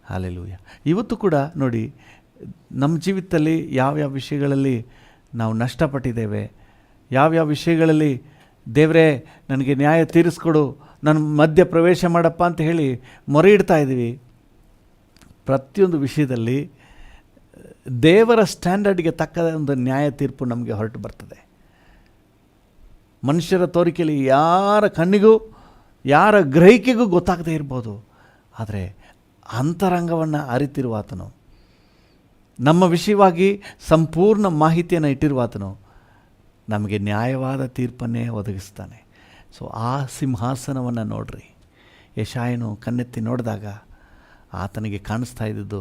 ಹಲ್ಲೆಲೂಯಾ. ಇವತ್ತು ಕೂಡ ನೋಡಿ, ನಮ್ಮ ಜೀವಿತದಲ್ಲಿ ಯಾವ್ಯಾವ ವಿಷಯಗಳಲ್ಲಿ ನಾವು ನಷ್ಟಪಟ್ಟಿದ್ದೇವೆ, ಯಾವ್ಯಾವ ವಿಷಯಗಳಲ್ಲಿ ದೇವರೇ ನನಗೆ ನ್ಯಾಯ ತೀರಿಸ್ಕೊಡು, ನನ್ನ ಮಧ್ಯ ಪ್ರವೇಶ ಮಾಡಪ್ಪ ಅಂತ ಹೇಳಿ ಮೊರೆ ಇಡ್ತಾ ಇದ್ದೀವಿ. ಪ್ರತಿಯೊಂದು ವಿಷಯದಲ್ಲಿ ದೇವರ ಸ್ಟ್ಯಾಂಡರ್ಡ್ಗೆ ತಕ್ಕ ಒಂದು ನ್ಯಾಯ ತೀರ್ಪು ನಮಗೆ ಹೊರಟು ಬರ್ತದೆ. ಮನುಷ್ಯರ ತೋರಿಕೆಯಲ್ಲಿ ಯಾರ ಕಣ್ಣಿಗೂ ಯಾರ ಗ್ರಹಿಕೆಗೂ ಗೊತ್ತಾಗದೇ ಇರ್ಬೋದು, ಆದರೆ ಅಂತರಂಗವನ್ನು ಅರಿತಿರುವ ಆತನು, ನಮ್ಮ ವಿಷಯವಾಗಿ ಸಂಪೂರ್ಣ ಮಾಹಿತಿಯನ್ನು ಇಟ್ಟಿರುವ ಆತನು ನಮಗೆ ನ್ಯಾಯವಾದ ತೀರ್ಪನ್ನೇ ಒದಗಿಸ್ತಾನೆ. ಸೊ ಆ ಸಿಂಹಾಸನವನ್ನು ನೋಡ್ರಿ. ಯೆಶಾಯನು ಕಣ್ಣೆತ್ತಿ ನೋಡಿದಾಗ ಆತನಿಗೆ ಕಾಣಿಸ್ತಾ ಇದ್ದಿದ್ದು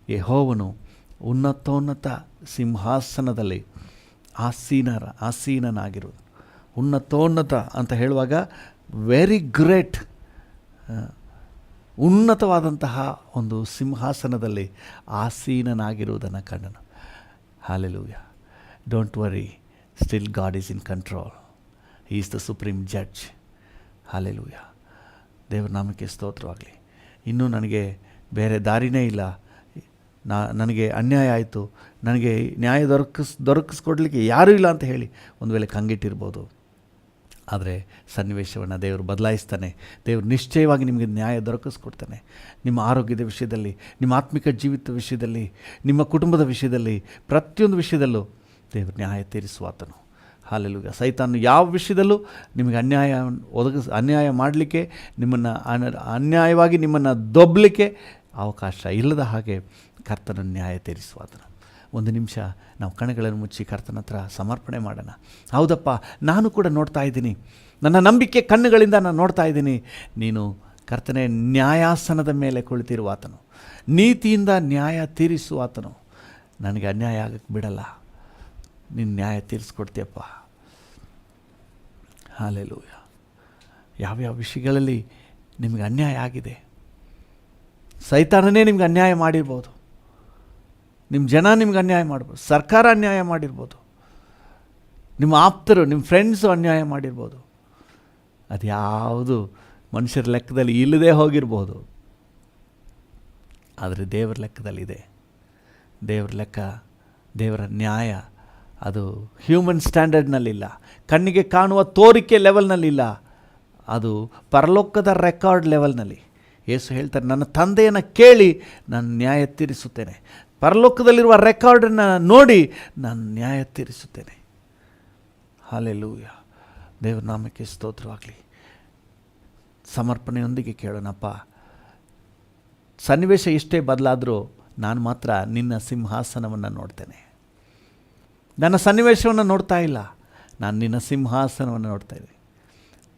ಯೆಹೋವನು ಉನ್ನತೋನ್ನತ ಸಿಂಹಾಸನದಲ್ಲಿ ಆಸೀನನಾಗಿರುವುದು. ಉನ್ನತೋನ್ನತ ಅಂತ ಹೇಳುವಾಗ ವೆರಿ ಗ್ರೇಟ್, ಉನ್ನತವಾದಂತಹ ಒಂದು ಸಿಂಹಾಸನದಲ್ಲಿ ಆಸೀನನಾಗಿರುವುದನ್ನು ಕಂಡನು. Hallelujah. Don't worry, still god is in control. He is the supreme judge. Hallelujah. ದೇವರ ನಾಮಕ್ಕೆ ಸ್ತೋತ್ರವಾಗಲಿ. ಇನ್ನೂ ನನಗೆ ಬೇರೆ ದಾರಿನೇ ಇಲ್ಲ. ನನಗೆ ಅನ್ಯಾಯ ಆಯಿತು, ನನಗೆ ನ್ಯಾಯ ದೊರಕಿಸ್ಕೊಡ್ಲಿಕ್ಕೆ ಯಾರೂ ಇಲ್ಲ ಅಂತ ಹೇಳಿ ಒಂದು ವೇಳೆ ಕಂಗಿಟ್ಟಿರ್ಬೋದು. ಆದರೆ ಸನ್ನಿವೇಶವನ್ನು ದೇವರು ಬದಲಾಯಿಸ್ತಾನೆ. ದೇವರು ನಿಶ್ಚಯವಾಗಿ ನಿಮಗೆ ನ್ಯಾಯ ದೊರಕಿಸ್ಕೊಡ್ತಾನೆ. ನಿಮ್ಮ ಆರೋಗ್ಯದ ವಿಷಯದಲ್ಲಿ, ನಿಮ್ಮ ಆತ್ಮಿಕ ಜೀವಿತ ವಿಷಯದಲ್ಲಿ, ನಿಮ್ಮ ಕುಟುಂಬದ ವಿಷಯದಲ್ಲಿ, ಪ್ರತಿಯೊಂದು ವಿಷಯದಲ್ಲೂ ದೇವರು ನ್ಯಾಯ ತೀರಿಸುವಾತನು. ಹಾಲೆಲೂಯಾ. ಸೈತಾನು ಯಾವ ವಿಷಯದಲ್ಲೂ ನಿಮಗೆ ಅನ್ಯಾಯ ಮಾಡಲಿಕ್ಕೆ, ನಿಮ್ಮನ್ನು ಅನ್ಯಾಯವಾಗಿ ನಿಮ್ಮನ್ನು ದೊಬ್ಬಲಿಕ್ಕೆ ಅವಕಾಶ ಇಲ್ಲದ ಹಾಗೆ ಕರ್ತನ ನ್ಯಾಯ ತೀರಿಸುವಾತನು. ಒಂದು ನಿಮಿಷ ನಾವು ಕಣ್ಣುಗಳನ್ನು ಮುಚ್ಚಿ ಕರ್ತನ ಹತ್ರ ಸಮರ್ಪಣೆ ಮಾಡೋಣ. ಹೌದಪ್ಪ, ನಾನು ಕೂಡ ನೋಡ್ತಾ ಇದ್ದೀನಿ, ನನ್ನ ನಂಬಿಕೆ ಕಣ್ಣುಗಳಿಂದ ನಾನು ನೋಡ್ತಾ ಇದ್ದೀನಿ. ನೀನು ಕರ್ತನೆ ನ್ಯಾಯಾಸನದ ಮೇಲೆ ಕುಳಿತಿರುವಾತನು, ನೀತಿಯಿಂದ ನ್ಯಾಯ ತೀರಿಸುವಾತನು. ನನಗೆ ಅನ್ಯಾಯ ಆಗಕ್ಕೆ ಬಿಡಲ್ಲ, ನೀನು ನ್ಯಾಯ ತೀರಿಸ್ಕೊಡ್ತೀಯಪ್ಪ. ಹಾಲೆಲೂಯಾ. ಯಾವ್ಯಾವ ವಿಷಯಗಳಲ್ಲಿ ನಿಮಗೆ ಅನ್ಯಾಯ ಆಗಿದೆ, ಸೈತಾನನೇ ನಿಮ್ಗೆ ಅನ್ಯಾಯ ಮಾಡಿರ್ಬೋದು, ನಿಮ್ಮ ಜನ ನಿಮ್ಗೆ ಅನ್ಯಾಯ ಮಾಡ್ಬೋದು, ಸರ್ಕಾರ ಅನ್ಯಾಯ ಮಾಡಿರ್ಬೋದು, ನಿಮ್ಮ ಆಪ್ತರು, ನಿಮ್ಮ ಫ್ರೆಂಡ್ಸು ಅನ್ಯಾಯ ಮಾಡಿರ್ಬೋದು. ಅದು ಯಾವುದು ಮನುಷ್ಯರ ಲೆಕ್ಕದಲ್ಲಿ ಇಲ್ಲದೆ ಹೋಗಿರ್ಬೋದು, ಆದರೆ ದೇವರ ಲೆಕ್ಕದಲ್ಲಿದೆ. ದೇವರ ಲೆಕ್ಕ, ದೇವರ ನ್ಯಾಯ ಅದು ಹ್ಯೂಮನ್ ಸ್ಟ್ಯಾಂಡರ್ಡ್ನಲ್ಲಿಲ್ಲ, ಕಣ್ಣಿಗೆ ಕಾಣುವ ತೋರಿಕೆ ಲೆವೆಲ್ನಲ್ಲಿಲ್ಲ, ಅದು ಪರಲೋಕದ ರೆಕಾರ್ಡ್ ಲೆವೆಲ್ನಲ್ಲಿ. ಯೇಸು ಹೇಳ್ತಾರೆ, ನನ್ನ ತಂದೆಯನ್ನು ಕೇಳಿ ನಾನು ನ್ಯಾಯ ತೀರಿಸುತ್ತೇನೆ. ಪರಲೋಕದಲ್ಲಿರುವ ರೆಕಾರ್ಡನ್ನು ನೋಡಿ ನಾನು ನ್ಯಾಯ ತೀರಿಸುತ್ತೇನೆ. ಹಾಲೆಲೂಯಾ. ದೇವರ ನಾಮಕ್ಕೆ ಸ್ತೋತ್ರವಾಗಲಿ. ಸಮರ್ಪಣೆಯೊಂದಿಗೆ ಕೇಳೋಣಪ್ಪ. ಸನ್ನಿವೇಶ ಎಷ್ಟೇ ಬದಲಾದರೂ ನಾನು ಮಾತ್ರ ನಿನ್ನ ಸಿಂಹಾಸನವನ್ನು ನೋಡ್ತೇನೆ. ನನ್ನ ಸನ್ನಿವೇಶವನ್ನು ನೋಡ್ತಾ ಇಲ್ಲ, ನಾನು ನಿನ್ನ ಸಿಂಹಾಸನವನ್ನು ನೋಡ್ತಾ ಇದ್ದೀನಿ.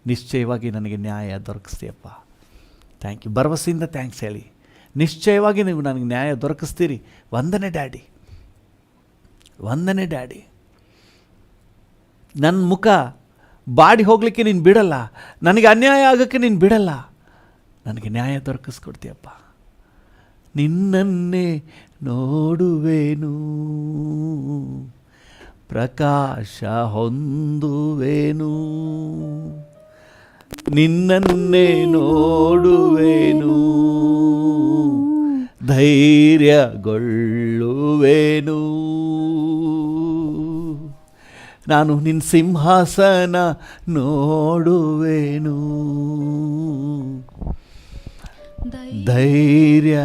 ನಿಶ್ಚಯವಾಗಿ ನನಗೆ ನ್ಯಾಯ ದೊರಕಿಸ್ತೀಯಪ್ಪ. Thank you. ಭರವಸೆಯಿಂದ ಥ್ಯಾಂಕ್ಸ್ ಹೇಳಿ. ನಿಶ್ಚಯವಾಗಿ ನೀವು ನನಗೆ ನ್ಯಾಯ ದೊರಕಿಸ್ತೀರಿ. ವಂದನೆ ಡ್ಯಾಡಿ, ವಂದನೆ ಡ್ಯಾಡಿ. ನನ್ನ ಮುಖ ಬಾಡಿ ಹೋಗಲಿಕ್ಕೆ ನೀನು ಬಿಡಲ್ಲ, ನನಗೆ ಅನ್ಯಾಯ ಆಗೋಕ್ಕೆ ನೀನು ಬಿಡಲ್ಲ. ನನಗೆ ನ್ಯಾಯ ದೊರಕಿಸ್ಕೊಡ್ತೀಯಪ್ಪ. ನಿನ್ನನ್ನೇ ನೋಡುವೆನು, ಪ್ರಕಾಶ ಹೊಂದುವೆನು. ನಿನ್ನನ್ನೇ ನೋಡುವೆನು, ಧೈರ್ಯಗೊಳ್ಳುವೆನು. ನಾನು ನಿನ್ನ ಸಿಂಹಾಸನ ನೋಡುವೆನು, ಧೈರ್ಯಗೊಳ್ಳುವೆನು.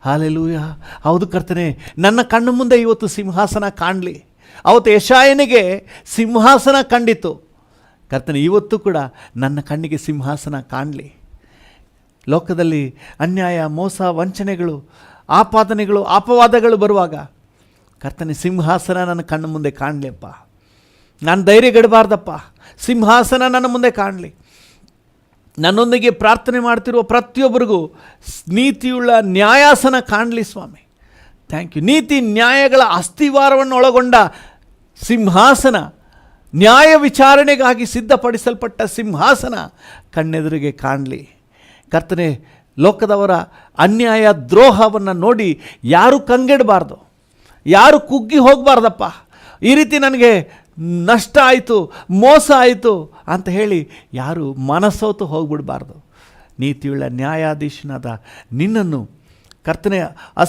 ಹಾಲೆಲೂಯಾ. ಹೌದು ಕರ್ತನೆ, ನನ್ನ ಕಣ್ಣು ಮುಂದೆ ಇವತ್ತು ಸಿಂಹಾಸನ ಕಾಣಲಿ. ಅವತ್ತು ಯೆಶಾಯನಿಗೆ ಸಿಂಹಾಸನ ಕಂಡಿತು. ಕರ್ತನೆ, ಇವತ್ತು ಕೂಡ ನನ್ನ ಕಣ್ಣಿಗೆ ಸಿಂಹಾಸನ ಕಾಣಲಿ. ಲೋಕದಲ್ಲಿ ಅನ್ಯಾಯ, ಮೋಸ, ವಂಚನೆಗಳು, ಆಪಾದನೆಗಳು, ಅಪವಾದಗಳು ಬರುವಾಗ ಕರ್ತನೆ ಸಿಂಹಾಸನ ನನ್ನ ಕಣ್ಣು ಮುಂದೆ ಕಾಣಲಿಯಪ್ಪ. ನಾನು ಧೈರ್ಯಗೆಡಬಾರ್ದಪ್ಪ. ಸಿಂಹಾಸನ ನನ್ನ ಮುಂದೆ ಕಾಣಲಿ. ನನ್ನೊಂದಿಗೆ ಪ್ರಾರ್ಥನೆ ಮಾಡ್ತಿರುವ ಪ್ರತಿಯೊಬ್ಬರಿಗೂ ನೀತಿಯುಳ್ಳ ನ್ಯಾಯಾಸನ ಕಾಣಲಿ ಸ್ವಾಮಿ. Thank you. ನೀತಿ ನ್ಯಾಯಗಳ ಅಸ್ಥಿವಾರವನ್ನು ಒಳಗೊಂಡ ಸಿಂಹಾಸನ, ನ್ಯಾಯ ವಿಚಾರಣೆಗಾಗಿ ಸಿದ್ಧಪಡಿಸಲ್ಪಟ್ಟ ಸಿಂಹಾಸನ ಕಣ್ಣೆದುರಿಗೆ ಕಾಣಲಿ. ಕರ್ತನೆ, ಲೋಕದವರ ಅನ್ಯಾಯ ದ್ರೋಹವನ್ನು ನೋಡಿ ಯಾರು ಕಂಗೆಡಬಾರ್ದು, ಯಾರು ಕುಗ್ಗಿ ಹೋಗಬಾರ್ದಪ್ಪ. ಈ ರೀತಿ ನನಗೆ ನಷ್ಟ ಆಯಿತು, ಮೋಸ ಆಯಿತು ಅಂತ ಹೇಳಿ ಯಾರು ಮನಸೋತು ಹೋಗ್ಬಿಡಬಾರ್ದು. ನೀತಿಯುಳ್ಳ ನ್ಯಾಯಾಧೀಶನಾದ ನಿನ್ನನ್ನು ಕರ್ತನೆ, ಆ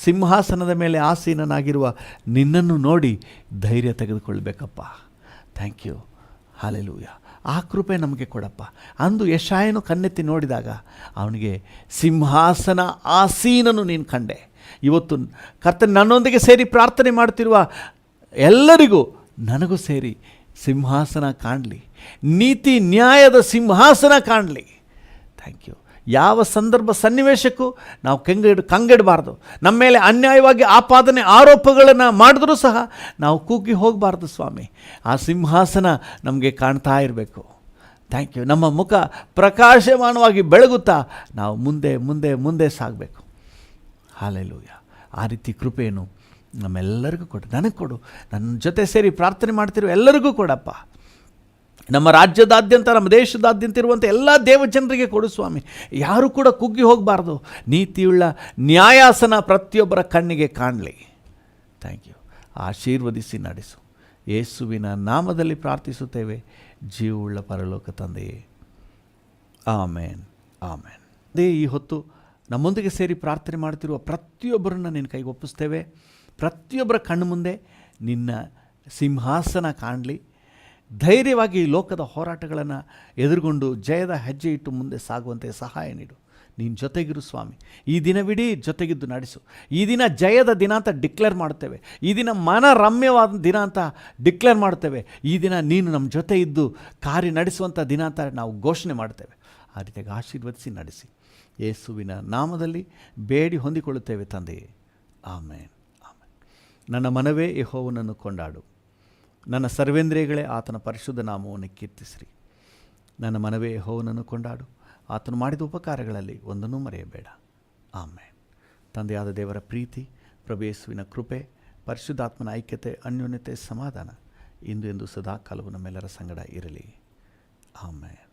ಸಿಂಹಾಸನದ ಮೇಲೆ ಆಸೀನನಾಗಿರುವ ನಿನ್ನನ್ನು ನೋಡಿ ಧೈರ್ಯ ತೆಗೆದುಕೊಳ್ಬೇಕಪ್ಪ. Thank you. ಹಾಲೆಲೂಯಾ. ಆ ಕೃಪೆ ನಮಗೆ ಕೊಡಪ್ಪ. ಅಂದು ಯೆಶಾಯನು ಕಣ್ಣೆತ್ತಿ ನೋಡಿದಾಗ ಅವನಿಗೆ ಸಿಂಹಾಸನ ಆಸೀನನು ನೀನು ಕಂಡೆ. ಇವತ್ತು ಕರ್ತನೆ, ನನ್ನೊಂದಿಗೆ ಸೇರಿ ಪ್ರಾರ್ಥನೆ ಮಾಡ್ತಿರುವ ಎಲ್ಲರಿಗೂ ನನಗೂ ಸೇರಿ ಸಿಂಹಾಸನ ಕಾಣಲಿ, ನೀತಿ ನ್ಯಾಯದ ಸಿಂಹಾಸನ ಕಾಣಲಿ. Thank you. ಯಾವ ಸಂದರ್ಭ ಸನ್ನಿವೇಶಕ್ಕೂ ನಾವು ಕಂಗೆಡಬಾರ್ದು. ನಮ್ಮ ಮೇಲೆ ಅನ್ಯಾಯವಾಗಿ ಆಪಾದನೆ ಆರೋಪಗಳನ್ನು ಮಾಡಿದ್ರೂ ಸಹ ನಾವು ಕುಗ್ಗಿ ಹೋಗಬಾರ್ದು ಸ್ವಾಮಿ. ಆ ಸಿಂಹಾಸನ ನಮಗೆ ಕಾಣ್ತಾ ಇರಬೇಕು. Thank you. ನಮ್ಮ ಮುಖ ಪ್ರಕಾಶಮಾನವಾಗಿ ಬೆಳಗುತ್ತಾ ನಾವು ಮುಂದೆ ಮುಂದೆ ಮುಂದೆ ಸಾಗಬೇಕು. ಹಾಲೆಲೂಯಾ. ಆ ರೀತಿ ಕೃಪೆಯನ್ನು ನಮ್ಮೆಲ್ಲರಿಗೂ ಕೊಡು, ನನಗೆ ಕೊಡು, ನನ್ನ ಜೊತೆ ಸೇರಿ ಪ್ರಾರ್ಥನೆ ಮಾಡ್ತಿರೋ ಎಲ್ಲರಿಗೂ ಕೊಡಪ್ಪ. ನಮ್ಮ ರಾಜ್ಯದಾದ್ಯಂತ, ನಮ್ಮ ದೇಶದಾದ್ಯಂತ ಇರುವಂಥ ಎಲ್ಲ ದೇವಜನರಿಗೆ ಕೊಡು ಸ್ವಾಮಿ. ಯಾರೂ ಕೂಡ ಕುಗ್ಗಿ ಹೋಗಬಾರ್ದು. ನೀತಿಯುಳ್ಳ ನ್ಯಾಯಾಸನ ಪ್ರತಿಯೊಬ್ಬರ ಕಣ್ಣಿಗೆ ಕಾಣಲಿ. Thank you. ಆಶೀರ್ವದಿಸಿ ನಡೆಸು. ಯೇಸುವಿನ ನಾಮದಲ್ಲಿ ಪ್ರಾರ್ಥಿಸುತ್ತೇವೆ, ಜೀವವುಳ್ಳ ಪರಲೋಕ ತಂದೆಯೇ. ಆಮೇನ್, ಆಮೇನ್. ಅದೇ ಈ ಹೊತ್ತು ನಮ್ಮೊಂದಿಗೆ ಸೇರಿ ಪ್ರಾರ್ಥನೆ ಮಾಡ್ತಿರುವ ಪ್ರತಿಯೊಬ್ಬರನ್ನು ನಿನ್ನ ಕೈಗೆ ಒಪ್ಪಿಸ್ತೇವೆ. ಪ್ರತಿಯೊಬ್ಬರ ಕಣ್ಣು ಮುಂದೆ ನಿನ್ನ ಸಿಂಹಾಸನ ಕಾಣಲಿ. ಧೈರ್ಯವಾಗಿ ಈ ಲೋಕದ ಹೋರಾಟಗಳನ್ನು ಎದುರುಗೊಂಡು ಜಯದ ಹೆಜ್ಜೆ ಇಟ್ಟು ಮುಂದೆ ಸಾಗುವಂತೆ ಸಹಾಯ ನೀಡು. ನೀನು ಜೊತೆಗಿರು ಸ್ವಾಮಿ. ಈ ದಿನವಿಡೀ ಜೊತೆಗಿದ್ದು ನಡೆಸು. ಈ ದಿನ ಜಯದ ದಿನ ಅಂತ ಡಿಕ್ಲೇರ್ ಮಾಡ್ತೇವೆ. ಈ ದಿನ ಮನರಮ್ಯವಾದ ದಿನ ಅಂತ ಡಿಕ್ಲೇರ್ ಮಾಡ್ತೇವೆ. ಈ ದಿನ ನೀನು ನಮ್ಮ ಜೊತೆ ಇದ್ದು ಕಾರ್ಯ ನಡೆಸುವಂಥ ದಿನ ಅಂತ ನಾವು ಘೋಷಣೆ ಮಾಡ್ತೇವೆ. ಆ ರೀತಿಯಾಗಿ ಆಶೀರ್ವದಿಸಿ ನಡೆಸಿ. ಯೇಸುವಿನ ನಾಮದಲ್ಲಿ ಬೇಡಿ ಹೊಂದಿಕೊಳ್ಳುತ್ತೇವೆ ತಂದೆಯೇ, ಆಮೇನ್ ಆಮೇನ್. ನನ್ನ ಮನವೇ ಯೆಹೋವನನ್ನು ಕೊಂಡಾಡು, ನನ್ನ ಸರ್ವೇಂದ್ರಿಯಗಳೇ ಆತನ ಪರಿಶುದ್ಧ ನಾಮವನ್ನು ಕೀರ್ತಿಸಿರಿ. ನನ್ನ ಮನವೇ ಯೆಹೋವನನ್ನು ಕೊಂಡಾಡು, ಆತನು ಮಾಡಿದ ಉಪಕಾರಗಳಲ್ಲಿ ಒಂದನ್ನೂ ಮರೆಯಬೇಡ. ಆಮೇನ್. ತಂದೆಯಾದ ದೇವರ ಪ್ರೀತಿ, ಪ್ರಭು ಯೇಸುವಿನ ಕೃಪೆ, ಪರಿಶುದ್ಧಾತ್ಮನ ಐಕ್ಯತೆ, ಅನ್ಯೋನ್ಯತೆ, ಸಮಾಧಾನ ಇಂದು ಎಂದು ಸದಾ ಕಾಲವು ನಮ್ಮೆಲ್ಲರ ಸಂಗಡ ಇರಲಿ. ಆಮೇನ್.